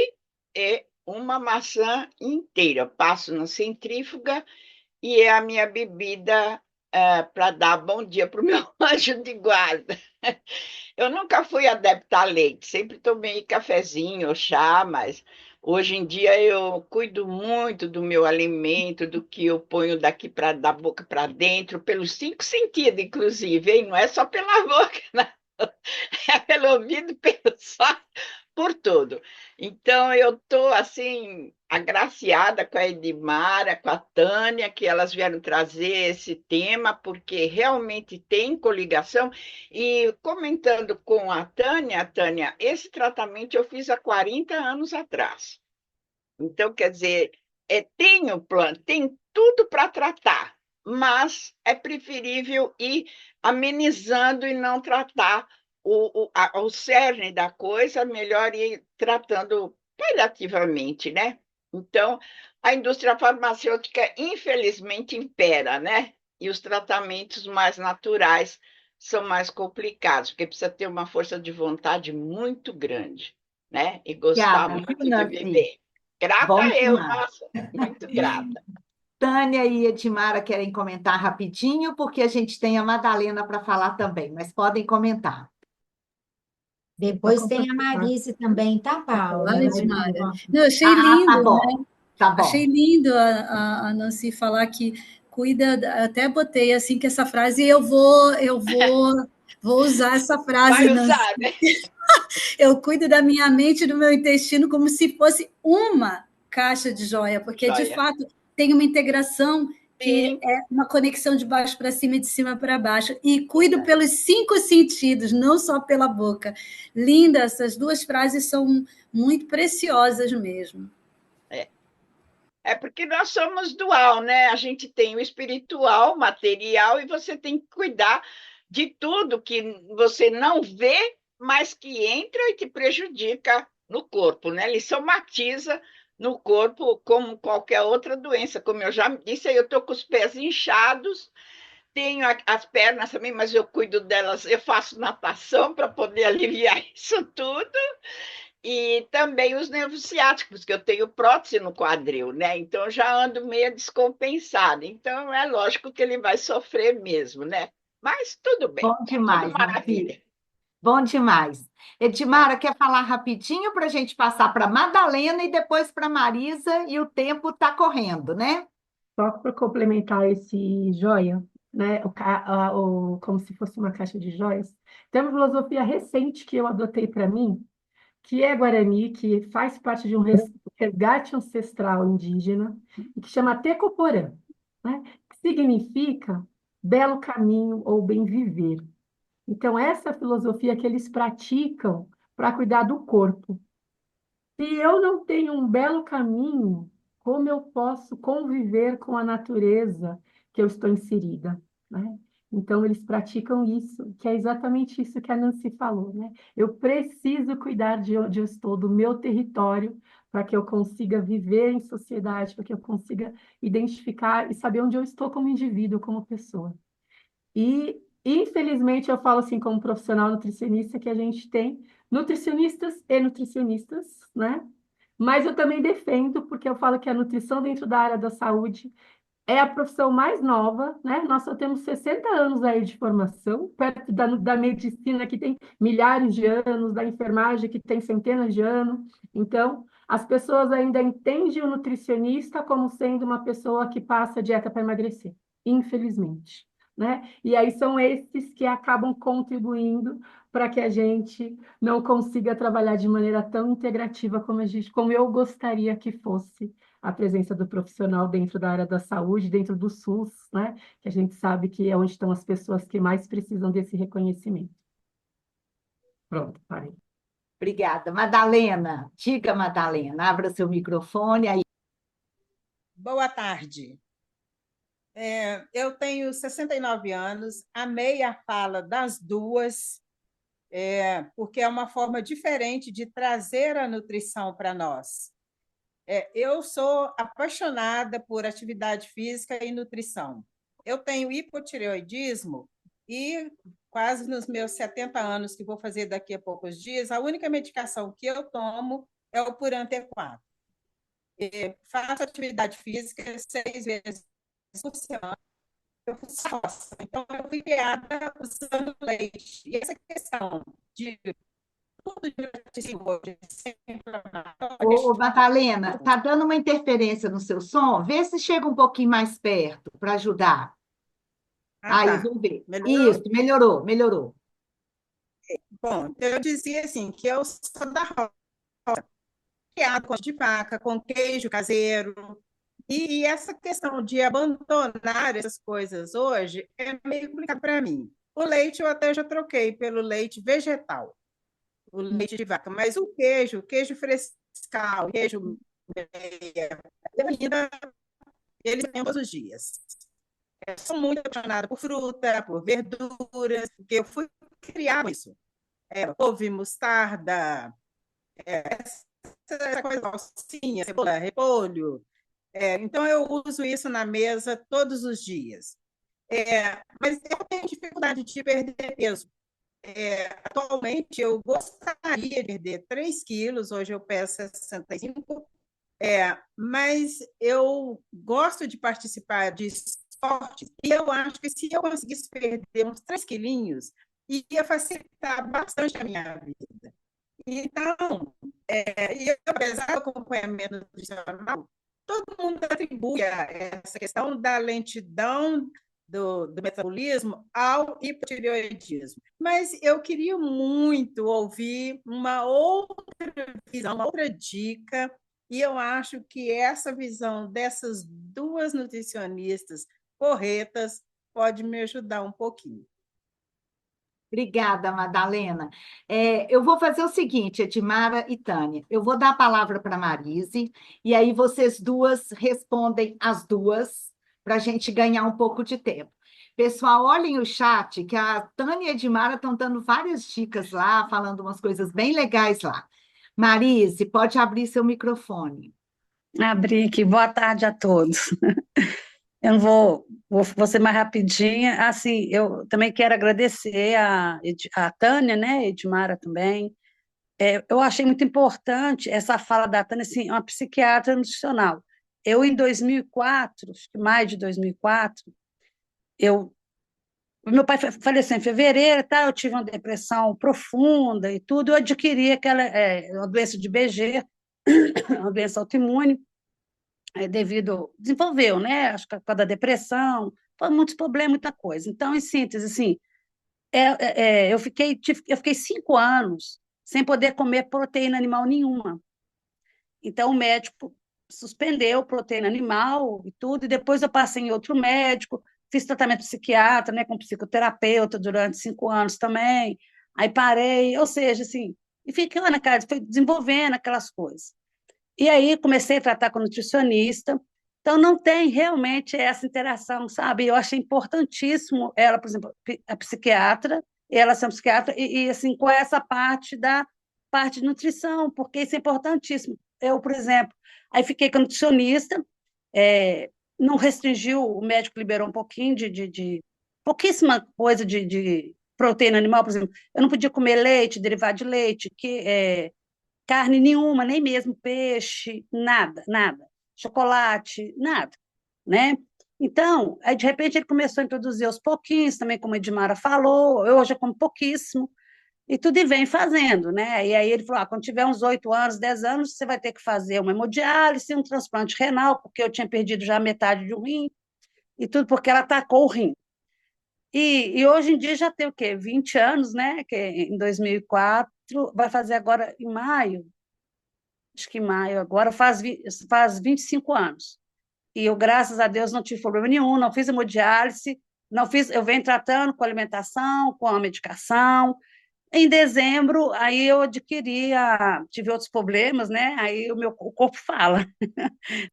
e uma maçã inteira. Eu passo na centrífuga e é a minha bebida para dar bom dia para o meu anjo de guarda. Eu nunca fui adepta a leite, sempre tomei cafezinho ou chá, mas hoje em dia eu cuido muito do meu alimento, do que eu ponho daqui da boca para dentro, pelos 5 sentidos, inclusive, hein? Não é só pela boca, não. É pelo ouvido, pelo olhos, por tudo. Então, eu estou, assim, agraciada com a Edmara, com a Tânia, que elas vieram trazer esse tema, porque realmente tem coligação. E comentando com a Tânia, esse tratamento eu fiz há 40 anos atrás. Então, quer dizer, tem o plano, tem tudo para tratar, mas é preferível ir amenizando e não tratar o cerne da coisa, melhor ir tratando paliativamente, né? Então, a indústria farmacêutica, infelizmente, impera, né? E os tratamentos mais naturais são mais complicados, porque precisa ter uma força de vontade muito grande, né? E gostar Obrigada, muito viu, de Nancy? viver. Grata Bom eu, demais. nossa, muito grata. Tânia e Edmara querem comentar rapidinho, porque a gente tem a Madalena para falar também, mas podem comentar. Depois tem a Marice também, tá, Paula? Olha, Edmara. Não, eu achei Tá lindo, né? bom, tá Achei bom. lindo a Nancy falar que cuida, até botei assim que essa frase vou usar essa frase, Vai Nancy. usar, né? Eu cuido da minha mente e do meu intestino como se fosse uma caixa de joia, porque de Joia. fato tem uma integração que Sim. é uma conexão de baixo para cima e de cima para baixo. E cuido pelos 5 sentidos, não só pela boca. Linda, essas duas frases são muito preciosas mesmo. É porque nós somos dual, né? A gente tem o espiritual, material, e você tem que cuidar de tudo que você não vê, mas que entra e que prejudica no corpo, né? Ele somatiza no corpo como qualquer outra doença. Como eu já disse, eu estou com os pés inchados, tenho as pernas também, mas eu cuido delas, eu faço natação para poder aliviar isso tudo. E também os nervos ciáticos, que eu tenho prótese no quadril, né? Então eu já ando meio descompensada. Então é lógico que ele vai sofrer mesmo, né? Mas tudo bem, Bom tá tudo demais, maravilha. bom demais. Edmara, quer falar rapidinho para a gente passar para Madalena e depois para Marisa, e o tempo está correndo, né? Só para complementar esse joia, né? Como se fosse uma caixa de joias. Tem uma filosofia recente que eu adotei para mim, que é Guarani, que faz parte de um resgate ancestral indígena, e que chama Tecoporã, né? Que significa belo caminho ou bem viver. Então, essa é a filosofia que eles praticam para cuidar do corpo. Se eu não tenho um belo caminho, como eu posso conviver com a natureza que eu estou inserida, né? Então, eles praticam isso, que é exatamente isso que a Nancy falou, né? Eu preciso cuidar de onde eu estou, do meu território, para que eu consiga viver em sociedade, para que eu consiga identificar e saber onde eu estou como indivíduo, como pessoa. E, infelizmente, eu falo assim, como profissional nutricionista, que a gente tem nutricionistas e nutricionistas, né? Mas eu também defendo, porque eu falo que a nutrição dentro da área da saúde é a profissão mais nova, né? Nós só temos 60 anos aí de formação, perto da medicina, que tem milhares de anos, da enfermagem, que tem centenas de anos. Então, as pessoas ainda entendem o nutricionista como sendo uma pessoa que passa dieta para emagrecer, infelizmente, né? E aí são esses que acabam contribuindo para que a gente não consiga trabalhar de maneira tão integrativa como eu gostaria que fosse a presença do profissional dentro da área da saúde, dentro do SUS, né? Que a gente sabe que é onde estão as pessoas que mais precisam desse reconhecimento. Pronto, parei. Obrigada. Madalena, diga, Madalena, abra seu microfone aí. Boa tarde. Eu tenho 69 anos, amei a fala das duas, porque é uma forma diferente de trazer a nutrição para nós. Eu sou apaixonada por atividade física e nutrição. Eu tenho hipotireoidismo e quase nos meus 70 anos, que vou fazer daqui a poucos dias, a única medicação que eu tomo é o Puran T4. Faço atividade física 6 vezes por semana. Eu faço roça. Então, eu fui criada usando leite. E essa questão de tudo de laticínio hoje, Ô, Madalena, está dando uma interferência no seu som? Vê se chega um pouquinho mais perto para ajudar. Aí, tá. vamos ver. Melhorou? Isso, melhorou, melhorou. Bom, eu dizia assim, que eu sou da roça, criada com de vaca, com queijo caseiro. E essa questão de abandonar essas coisas hoje é meio complicado para mim. O leite eu até já troquei pelo leite vegetal, o leite de vaca, mas o queijo frescal, queijo ainda eles têm todos os dias. Eu sou muito apaixonada por fruta, por verduras, porque eu fui criar com isso. Couve, mostarda, essa coisa, salsinha, cebola, repolho. Então, eu uso isso na mesa todos os dias. Mas eu tenho dificuldade de perder peso. Atualmente, eu gostaria de perder 3 quilos, hoje eu peso 65, mas eu gosto de participar de esporte e eu acho que se eu conseguisse perder uns 3 quilinhos, ia facilitar bastante a minha vida. Então, apesar do acompanhamento nutricional, todo mundo atribui essa questão da lentidão do metabolismo ao hipotireoidismo. Mas eu queria muito ouvir uma outra visão, uma outra dica, e eu acho que essa visão dessas duas nutricionistas corretas pode me ajudar um pouquinho. Obrigada, Madalena. Eu vou fazer o seguinte, Edmara e Tânia. Eu vou dar a palavra para a Marise, e aí vocês duas respondem as duas, para a gente ganhar um pouco de tempo. Pessoal, olhem o chat, que a Tânia e a Edmara estão dando várias dicas lá, falando umas coisas bem legais lá. Marise, pode abrir seu microfone. Abri aqui. Boa tarde a todos. Eu não vou ser mais rapidinha. Assim, eu também quero agradecer a Tânia, né, Edmara também. Eu achei muito importante essa fala da Tânia, assim, uma psiquiatra nutricional. Eu, em 2004, acho que mais de 2004, meu pai faleceu em fevereiro, tá? Eu tive uma depressão profunda e tudo, eu adquiri uma doença de BG, uma doença autoimune, desenvolveu, né? Acho que por causa da depressão, foi muitos problemas, muita coisa. Então, em síntese, assim, eu fiquei 5 anos sem poder comer proteína animal nenhuma. Então, o médico suspendeu proteína animal e tudo, e depois eu passei em outro médico, fiz tratamento psiquiatra, né, com psicoterapeuta durante 5 anos também, aí parei, ou seja, assim, e fiquei lá na casa, fui desenvolvendo aquelas coisas. E aí comecei a tratar com nutricionista. Então, não tem realmente essa interação, sabe? Eu achei importantíssimo ela, por exemplo, a psiquiatra, ela ser um psiquiatra, assim, com essa parte de nutrição, porque isso é importantíssimo. Eu, por exemplo, aí fiquei com a nutricionista, não restringiu, o médico liberou um pouquinho de pouquíssima coisa de proteína animal, por exemplo, eu não podia comer leite, derivado de leite, carne nenhuma, nem mesmo peixe, nada, nada. Chocolate, nada, né? Então, aí, de repente, ele começou a introduzir aos pouquinhos, também como a Edmara falou, eu hoje como pouquíssimo, e tudo e vem fazendo, né? E aí ele falou, quando tiver uns 8 anos, 10 anos, você vai ter que fazer uma hemodiálise, um transplante renal, porque eu tinha perdido já metade de um rim, e tudo porque ela atacou o rim. E hoje em dia já tem o quê? 20 anos, né? Que em 2004, vai fazer agora em maio, acho que em maio agora, faz 25 anos. E eu, graças a Deus, não tive problema nenhum, não fiz hemodiálise, não fiz, eu venho tratando com alimentação, com a medicação. Em dezembro, aí eu tive outros problemas, né? Aí o corpo fala.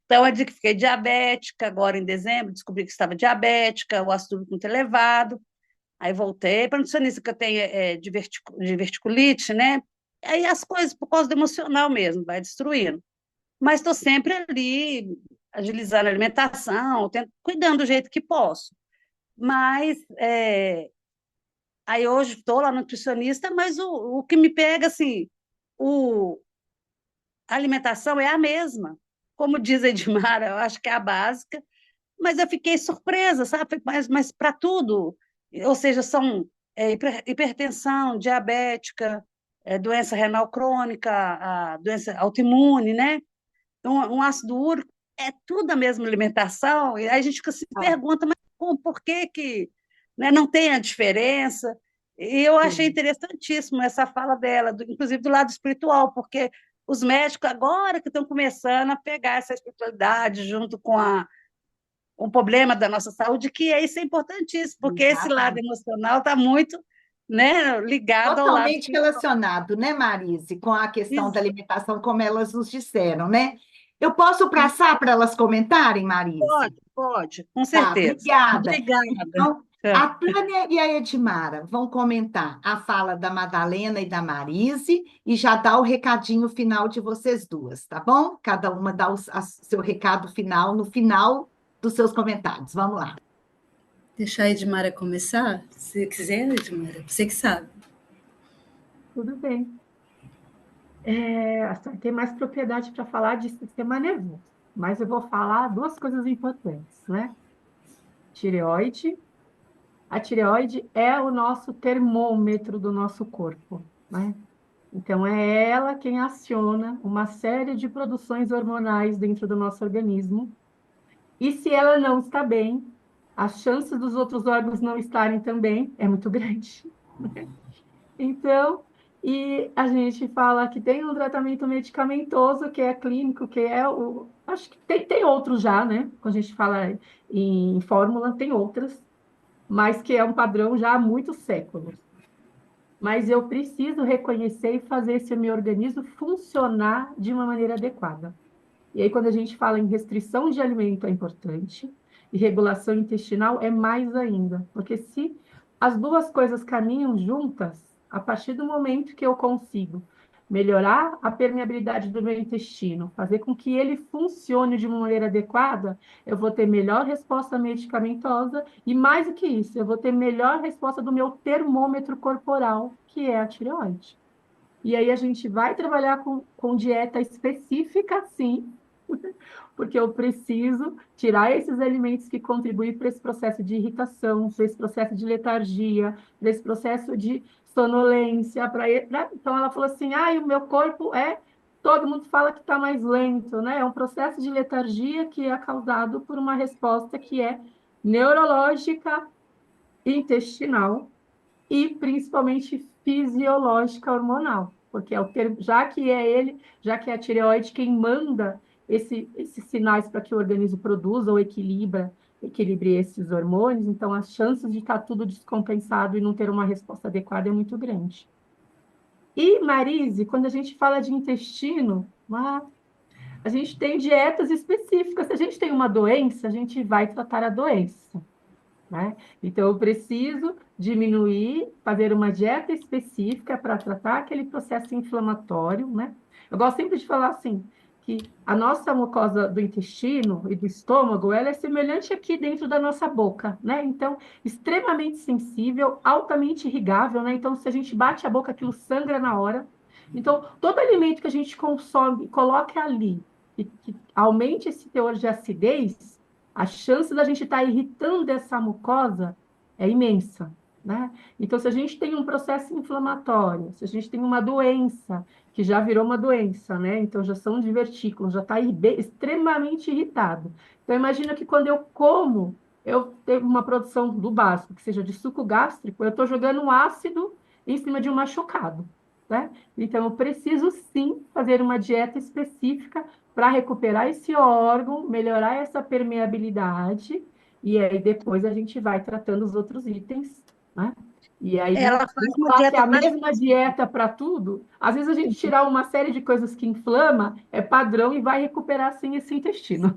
Então, eu fiquei diabética, agora em dezembro, descobri que estava diabética, o ácido úrico muito elevado. Aí voltei para a nutricionista que eu tenho de verticulite, né? Aí as coisas, por causa do emocional mesmo, vai destruindo. Mas estou sempre ali, agilizando a alimentação, cuidando do jeito que posso. Mas aí hoje estou lá nutricionista, mas o que me pega, assim, a alimentação é a mesma. Como diz a Edmara, eu acho que é a básica, mas eu fiquei surpresa, sabe? Mas para tudo, ou seja, são hipertensão, diabética, doença renal crônica, a doença autoimune, né? Um ácido úrico, é tudo a mesma alimentação, e aí a gente se pergunta, mas por que né, não tem a diferença? E eu achei interessantíssimo essa fala dela, inclusive do lado espiritual, porque os médicos agora que estão começando a pegar essa espiritualidade junto com um problema da nossa saúde, que isso é importantíssimo, porque esse lado emocional está muito, né, ligado ao lado Totalmente relacionado, né, Marise, com a questão da alimentação, como elas nos disseram, né? Eu posso passar para elas comentarem, Marise? Pode, com Tá, certeza. obrigada. Obrigada. Então, a Tânia e a Edmara vão comentar a fala da Madalena e da Marise e já dá o recadinho final de vocês duas, tá bom? Cada uma dá seu recado final no final dos seus comentários. Vamos lá. Deixar a Edmara começar? Se quiser, Edmara, você que sabe. Tudo bem. A senhora tem mais propriedade para falar de sistema nervoso, mas eu vou falar duas coisas importantes, né? Tireoide. A tireoide é o nosso termômetro do nosso corpo, né? Então, é ela quem aciona uma série de produções hormonais dentro do nosso organismo. E se ela não está bem, a chance dos outros órgãos não estarem também é muito grande. Então, e a gente fala que tem um tratamento medicamentoso, que é clínico, que é o. Acho que tem outros já, né? Quando a gente fala em fórmula, tem outras, mas que é um padrão já há muitos séculos. Mas eu preciso reconhecer e fazer esse meu organismo funcionar de uma maneira adequada. E aí, quando a gente fala em restrição de alimento, é importante, e regulação intestinal é mais ainda, porque se as duas coisas caminham juntas, a partir do momento que eu consigo melhorar a permeabilidade do meu intestino, fazer com que ele funcione de uma maneira adequada, eu vou ter melhor resposta medicamentosa e, mais do que isso, eu vou ter melhor resposta do meu termômetro corporal, que é a tireoide. E aí a gente vai trabalhar com dieta específica, sim, porque eu preciso tirar esses alimentos que contribuem para esse processo de irritação, para esse processo de letargia, para esse processo de sonolência. Então, ela falou assim, o meu corpo todo mundo fala que está mais lento, né? É um processo de letargia que é causado por uma resposta que é neurológica, intestinal, e principalmente fisiológica hormonal, porque é o termo, já que é a tireoide quem manda esses sinais para que o organismo produza ou equilibre esses hormônios, então as chances de estar tudo descompensado e não ter uma resposta adequada é muito grande. E, Marise, quando a gente fala de intestino, a gente tem dietas específicas. Se a gente tem uma doença, a gente vai tratar a doença. Né? Então, eu preciso diminuir, fazer uma dieta específica para tratar aquele processo inflamatório, né? Eu gosto sempre de falar assim, que a nossa mucosa do intestino e do estômago, ela é semelhante aqui dentro da nossa boca, né? Então, extremamente sensível, altamente irrigável, né? Então, se a gente bate a boca, aquilo sangra na hora. Então, todo alimento que a gente consome, coloque ali, e que aumente esse teor de acidez, a chance da gente estar irritando essa mucosa é imensa, né? Então, se a gente tem um processo inflamatório, se a gente tem uma doença, que já virou uma doença, né? Então, já são divertículos, já está extremamente irritado. Então, imagina que quando eu como, eu tenho uma produção do básico, que seja de suco gástrico, eu estou jogando um ácido em cima de um machucado, né? Então, eu preciso, sim, fazer uma dieta específica para recuperar esse órgão, melhorar essa permeabilidade, e aí depois a gente vai tratando os outros itens, né? E aí, Ela faz uma falar que é dieta a mesma dieta para tudo, às vezes a gente tirar uma série de coisas que inflama, é padrão e vai recuperar, sim, esse intestino.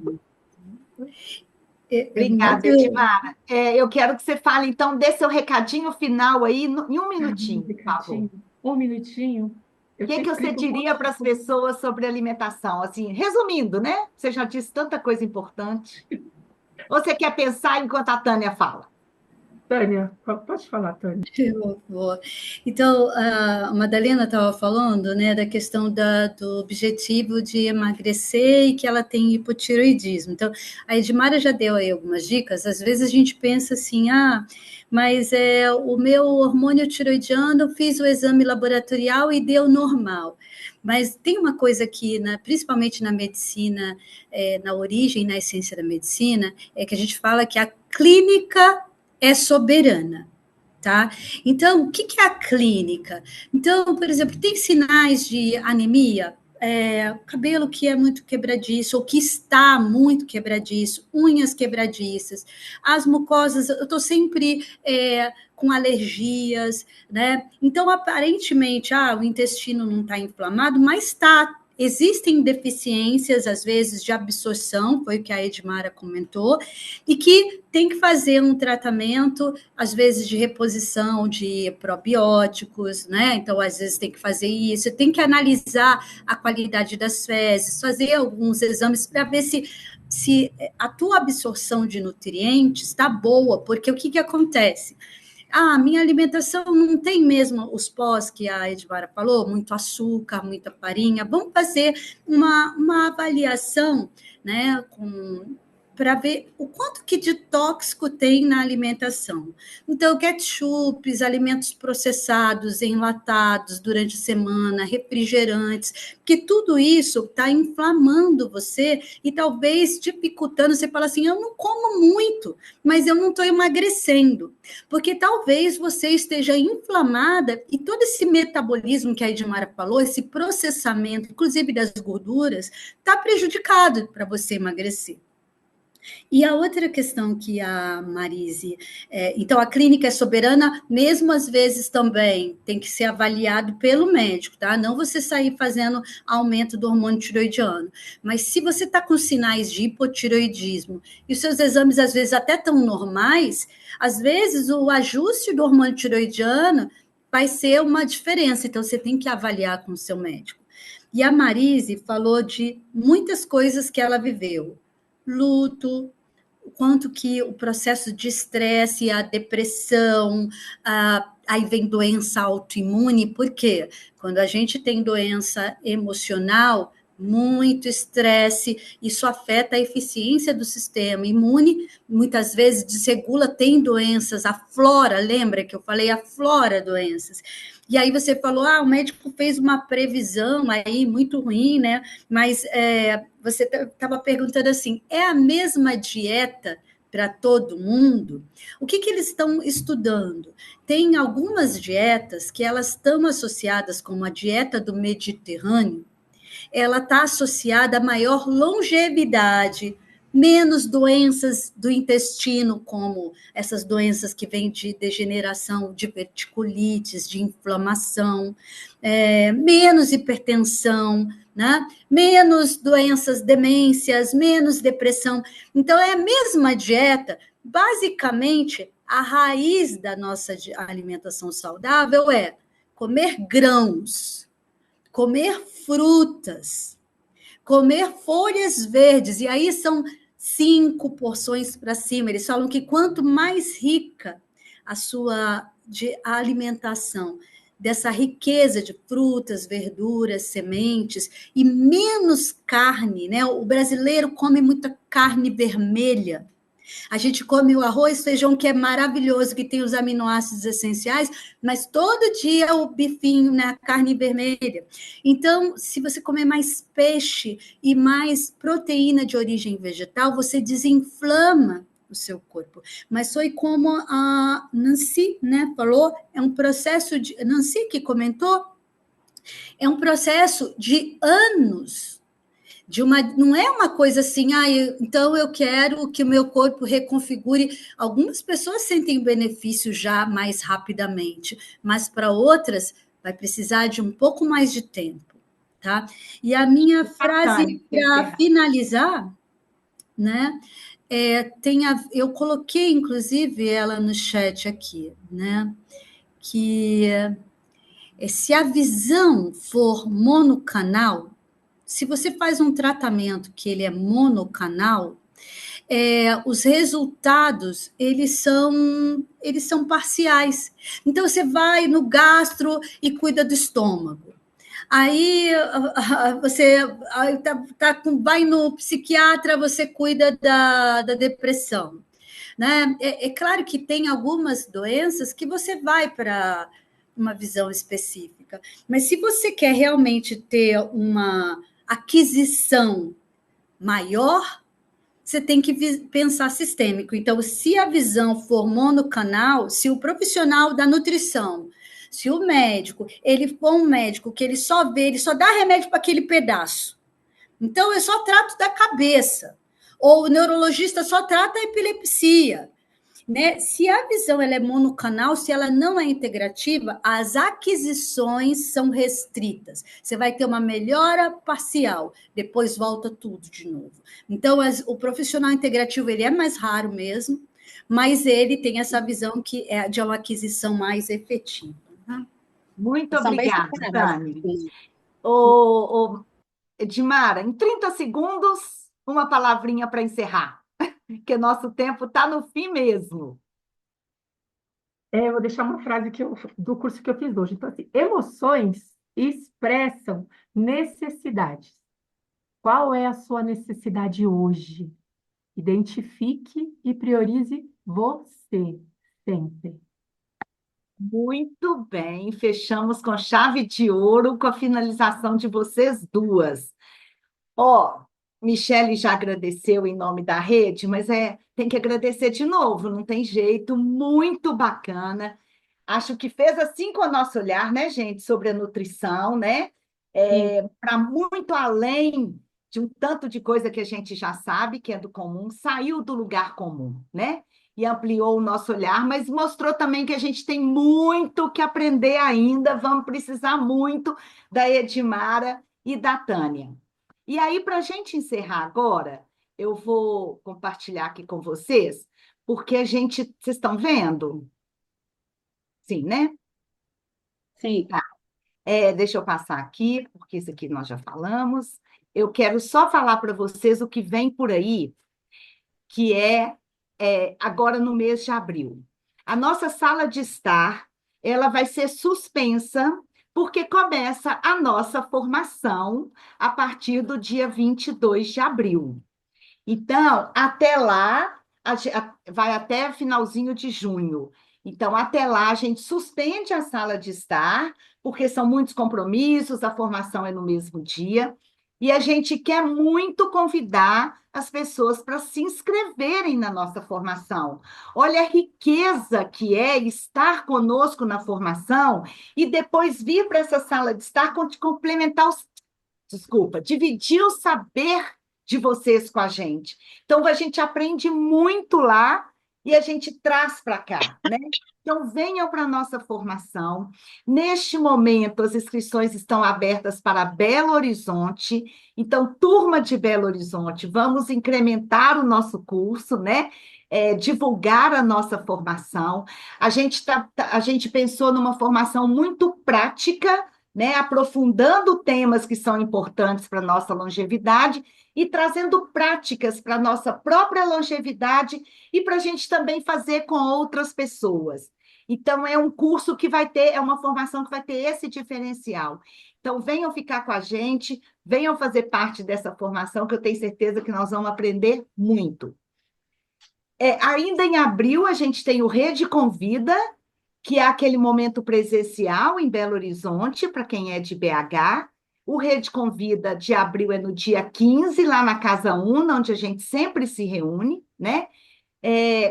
Obrigada, muito. Edmara. Eu quero que você fale, então, dê seu recadinho final aí, em um minutinho, por favor. Recadinho, um minutinho. O Eu que te que você explico um diria para pouquinho. as pessoas sobre alimentação? Assim, resumindo, né? Você já disse tanta coisa importante. Ou você quer pensar enquanto a Tânia fala? Tânia, pode falar, Tânia. Boa. Então, a Madalena estava falando, né, da questão do objetivo de emagrecer e que ela tem hipotireoidismo. Então, a Edmara já deu aí algumas dicas. Às vezes a gente pensa assim, mas o meu hormônio tiroidiano, eu fiz o exame laboratorial e deu normal. Mas tem uma coisa que, principalmente na medicina, na origem, na essência da medicina, é que a gente fala que a clínica é soberana. Tá? Então, o que é a clínica? Então, por exemplo, tem sinais de anemia, cabelo que é muito quebradiço, ou que está muito quebradiço, unhas quebradiças, as mucosas, eu estou sempre com alergias, né? Então, aparentemente, o intestino não está inflamado, mas está. Existem deficiências, às vezes, de absorção, foi o que a Edmara comentou, e que tem que fazer um tratamento, às vezes, de reposição de probióticos, né? Então, às vezes, tem que fazer isso, tem que analisar a qualidade das fezes, fazer alguns exames para ver se a tua absorção de nutrientes está boa, porque o que acontece? Minha alimentação não tem mesmo os pós que a Edmara falou, muito açúcar, muita farinha. Vamos fazer uma avaliação, né, com para ver o quanto que de tóxico tem na alimentação. Então, ketchupes, alimentos processados, enlatados durante a semana, refrigerantes, que tudo isso está inflamando você e talvez dificultando. Você fala assim, eu não como muito, mas eu não estou emagrecendo. Porque talvez você esteja inflamada e todo esse metabolismo que a Edmara falou, esse processamento, inclusive das gorduras, está prejudicado para você emagrecer. E a outra questão que a Marise... então, a clínica é soberana, mesmo às vezes também tem que ser avaliado pelo médico, tá? Não você sair fazendo aumento do hormônio tiroidiano. Mas se você está com sinais de hipotiroidismo e os seus exames às vezes até estão normais, às vezes o ajuste do hormônio tiroidiano vai ser uma diferença. Então, você tem que avaliar com o seu médico. E a Marise falou de muitas coisas que ela viveu. Luto, o quanto que o processo de estresse, a depressão, aí vem doença autoimune, por quê? Quando a gente tem doença emocional, muito estresse, isso afeta a eficiência do sistema imune, muitas vezes desregula, tem doenças, aflora, lembra que eu falei, aflora doenças. E aí você falou, o médico fez uma previsão aí muito ruim, né? Mas você estava perguntando assim, é a mesma dieta para todo mundo? O que eles estão estudando? Tem algumas dietas que elas estão associadas com a dieta do Mediterrâneo, ela está associada a maior longevidade, menos doenças do intestino, como essas doenças que vêm de degeneração, de verticulites, de inflamação, menos hipertensão, né? Menos doenças, demências, menos depressão. Então, é a mesma dieta, basicamente, a raiz da nossa alimentação saudável é comer grãos, comer frutas, comer folhas verdes, e aí são 5 porções para cima. Eles falam que quanto mais rica a sua alimentação, dessa riqueza de frutas, verduras, sementes, e menos carne, né? O brasileiro come muita carne vermelha. A gente come o arroz, feijão, que é maravilhoso, que tem os aminoácidos essenciais, mas todo dia o bifinho, né, a carne vermelha. Então, se você comer mais peixe e mais proteína de origem vegetal, você desinflama o seu corpo. Mas foi como a Nancy, né, falou, é um processo de... Nancy que comentou, é um processo de anos, não é uma coisa assim, então eu quero que o meu corpo reconfigure. Algumas pessoas sentem benefício já mais rapidamente, mas para outras vai precisar de um pouco mais de tempo, tá? E a minha frase para finalizar, né? Eu coloquei, inclusive, ela no chat aqui, né? Que se a visão for monocanal, se você faz um tratamento que ele é monocanal, os resultados, eles são parciais. Então, você vai no gastro e cuida do estômago. Aí, você vai no psiquiatra, você cuida da depressão. Né? É claro que tem algumas doenças que você vai para uma visão específica, mas se você quer realmente ter uma aquisição maior, você tem que pensar sistêmico. Então, se a visão for monocanal, se o profissional da nutrição, se o médico, ele for um médico que ele só dá remédio para aquele pedaço. Então, eu só trato da cabeça. Ou o neurologista só trata a epilepsia. Né? Se a visão ela é monocanal, se ela não é integrativa, as aquisições são restritas. Você vai ter uma melhora parcial, depois volta tudo de novo. Então, o profissional integrativo ele é mais raro mesmo, mas ele tem essa visão que é de uma aquisição mais efetiva. Muito São bem obrigada, separadas. Tânia. Edmara, em 30 segundos, uma palavrinha para encerrar. Que nosso tempo está no fim mesmo. Eu vou deixar uma frase do curso que eu fiz hoje. Então, assim, emoções expressam necessidades. Qual é a sua necessidade hoje? Identifique e priorize você sempre. Muito bem, fechamos com chave de ouro com a finalização de vocês duas. Ó, Michele já agradeceu em nome da rede, mas tem que agradecer de novo, não tem jeito, muito bacana. Acho que fez assim com o nosso olhar, né, gente, sobre a nutrição, né? Sim. Para muito além de um tanto de coisa que a gente já sabe, que é do comum, saiu do lugar comum, né? E ampliou o nosso olhar, mas mostrou também que a gente tem muito que aprender ainda, vamos precisar muito da Edmara e da Tânia. E aí, para a gente encerrar agora, eu vou compartilhar aqui com vocês, porque vocês estão vendo? Sim, né? Sim. Tá. Deixa eu passar aqui, porque isso aqui nós já falamos. Eu quero só falar para vocês o que vem por aí, que agora no mês de abril. A nossa sala de estar, ela vai ser suspensa, porque começa a nossa formação a partir do dia 22 de abril. Então, até lá, vai até finalzinho de junho. Então, até lá, a gente suspende a sala de estar, porque são muitos compromissos, a formação é no mesmo dia, e a gente quer muito convidar as pessoas para se inscreverem na nossa formação. Olha a riqueza que é estar conosco na formação e depois vir para essa sala de estar complementar dividir o saber de vocês com a gente. Então, a gente aprende muito lá e a gente traz para cá, né? Então, venham para a nossa formação. Neste momento, as inscrições estão abertas para Belo Horizonte. Então, turma de Belo Horizonte, vamos incrementar o nosso curso, né? Divulgar a nossa formação. A gente pensou numa formação muito prática, né, aprofundando temas que são importantes para a nossa longevidade e trazendo práticas para a nossa própria longevidade e para a gente também fazer com outras pessoas. Então, é um curso que vai ter, é uma formação que vai ter esse diferencial. Então, venham ficar com a gente, venham fazer parte dessa formação, que eu tenho certeza que nós vamos aprender muito. Ainda em abril, a gente tem o Rede Convida, que é aquele momento presencial em Belo Horizonte, para quem é de BH. O Rede Convida de abril é no dia 15, lá na Casa Una, onde a gente sempre se reúne, né?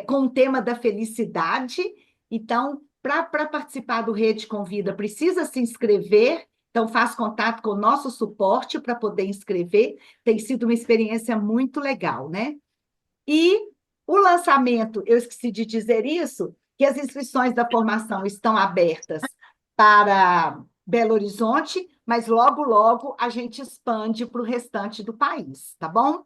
Com o tema da felicidade. Então, para participar do Rede Convida, precisa se inscrever. Então, faz contato com o nosso suporte para poder inscrever. Tem sido uma experiência muito legal, né? E o lançamento, eu esqueci de dizer isso, que as inscrições da formação estão abertas para Belo Horizonte, mas logo, logo a gente expande para o restante do país, tá bom?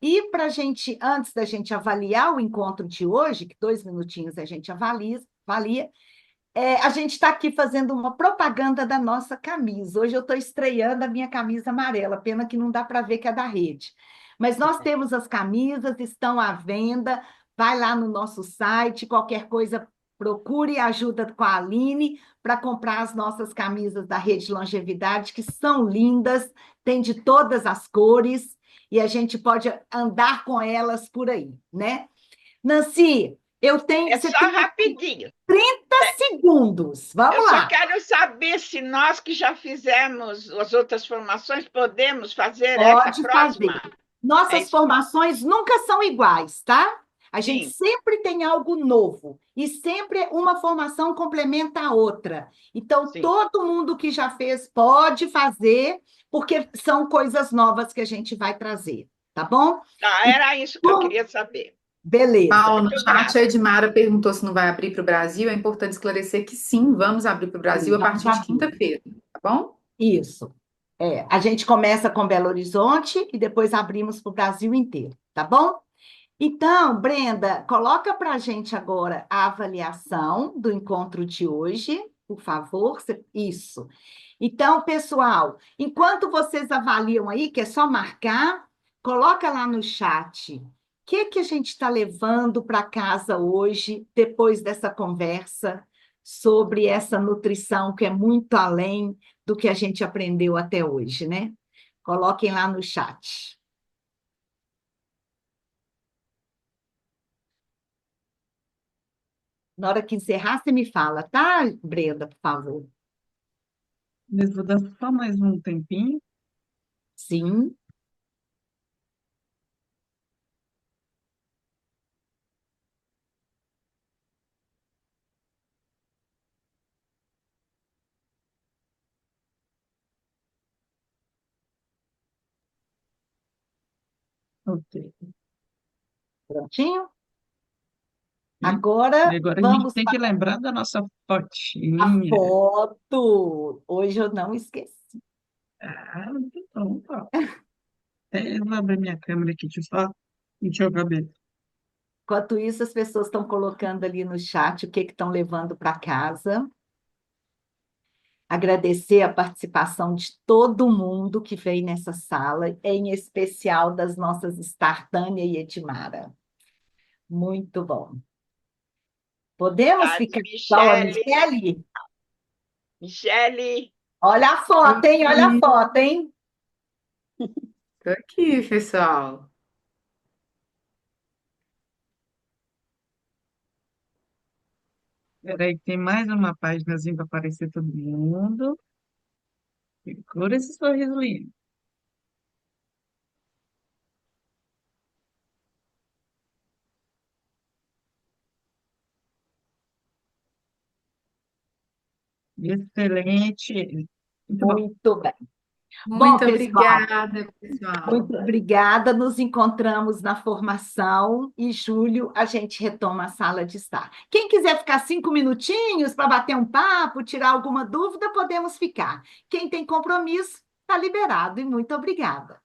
E para a gente, antes da gente avaliar o encontro de hoje, que 2 minutinhos a gente avalia, a gente está aqui fazendo uma propaganda da nossa camisa. Hoje eu estou estreando a minha camisa amarela, pena que não dá para ver que é da rede. Mas nós temos as camisas, estão à venda, vai lá no nosso site, qualquer coisa, procure ajuda com a Aline para comprar as nossas camisas da Rede Longevidade, que são lindas, tem de todas as cores, e a gente pode andar com elas por aí, né? Nancy, você só tem rapidinho. 30 segundos. Vamos Eu lá. só quero saber se nós que já fizemos as outras formações podemos fazer essa Pode próxima. fazer. Nossas formações nunca são iguais, tá? A gente Sim. sempre tem algo novo e sempre uma formação complementa a outra. Então, Sim. todo mundo que já fez pode fazer, porque são coisas novas que a gente vai trazer, tá bom? Era isso que eu queria saber. Beleza. Paulo, no Muito chat, obrigada. a Edmara perguntou se não vai abrir para o Brasil. É importante esclarecer que sim, vamos abrir para o Brasil a Vamos partir de abrir. quinta-feira, tá bom? Isso. A gente começa com Belo Horizonte e depois abrimos para o Brasil inteiro, tá bom? Então, Brenda, coloca para a gente agora a avaliação do encontro de hoje, por favor. Isso. Então, pessoal, enquanto vocês avaliam aí, que é só marcar, coloca lá no chat o que a gente está levando para casa hoje, depois dessa conversa sobre essa nutrição que é muito além do que a gente aprendeu até hoje, né? Coloquem lá no chat. Na hora que encerrar, você me fala, tá, Brenda, por favor? Mas vou dar só mais um tempinho. Sim. Ok. Prontinho? E Agora agora a gente vamos tem que para lembrar da nossa a fotinha. foto. Hoje eu não esqueci. Ah, muito bom, ó. Eu vou abrir minha câmera aqui, deixa eu ver. Enquanto isso, as pessoas estão colocando ali no chat o que estão levando para casa. Agradecer a participação de todo mundo que veio nessa sala, em especial das nossas Star Tânia e Edmara. Muito bom. Podemos Tarde, ficar igual a Michele. Michele? Michele, Olha a foto, hein? Olha a foto, hein? Tô aqui, pessoal. Peraí, tem mais uma páginazinha para aparecer todo mundo. Segura esse sorriso lindo. Excelente. Muito bom. Muito bem. Bom, Muito pessoal, obrigada, pessoal. muito obrigada. Nos encontramos na formação e julho a gente retoma a sala de estar. Quem quiser ficar 5 minutinhos para bater um papo, tirar alguma dúvida, podemos ficar. Quem tem compromisso, está liberado. E muito obrigada.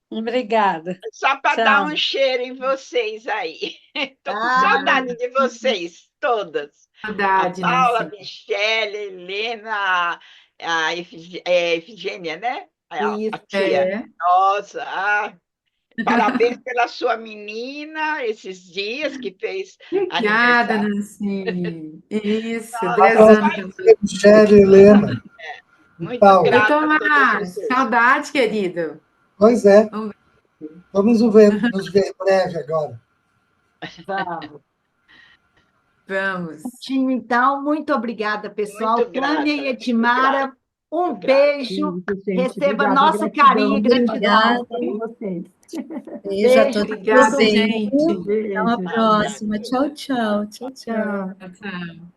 Obrigada. só para dar Tchau. um cheiro em vocês aí. Estou com Ah, saudade de vocês, todas. A Saudade, Paula, a Nancy. Michele, a Helena, a Efigênia, né? A isso. tia. É. Nossa, parabéns pela sua menina, esses dias que fez Obrigada, aniversário. Nancy. Isso, Nossa, 10 Abraço, anos. Michele, Helena e muito Paulo. Oi, grata a todos Tomás. vocês. Saudade, querido. Pois é, Vamos ver. vamos nos ver breve agora. Vamos. Vamos. Então, muito obrigada, pessoal. Muito grata, Tânia e muito Edmara, um muito grata. beijo. Isso, gente. Receba Obrigada, nosso gratidão. carinho e gratidão. Obrigada por vocês. Beijo a Beijo. todos Obrigada, vocês. gente. Beijo. Até uma Tchau, tchau. próxima. Tchau, tchau. Tchau, tchau. Tchau. Tchau.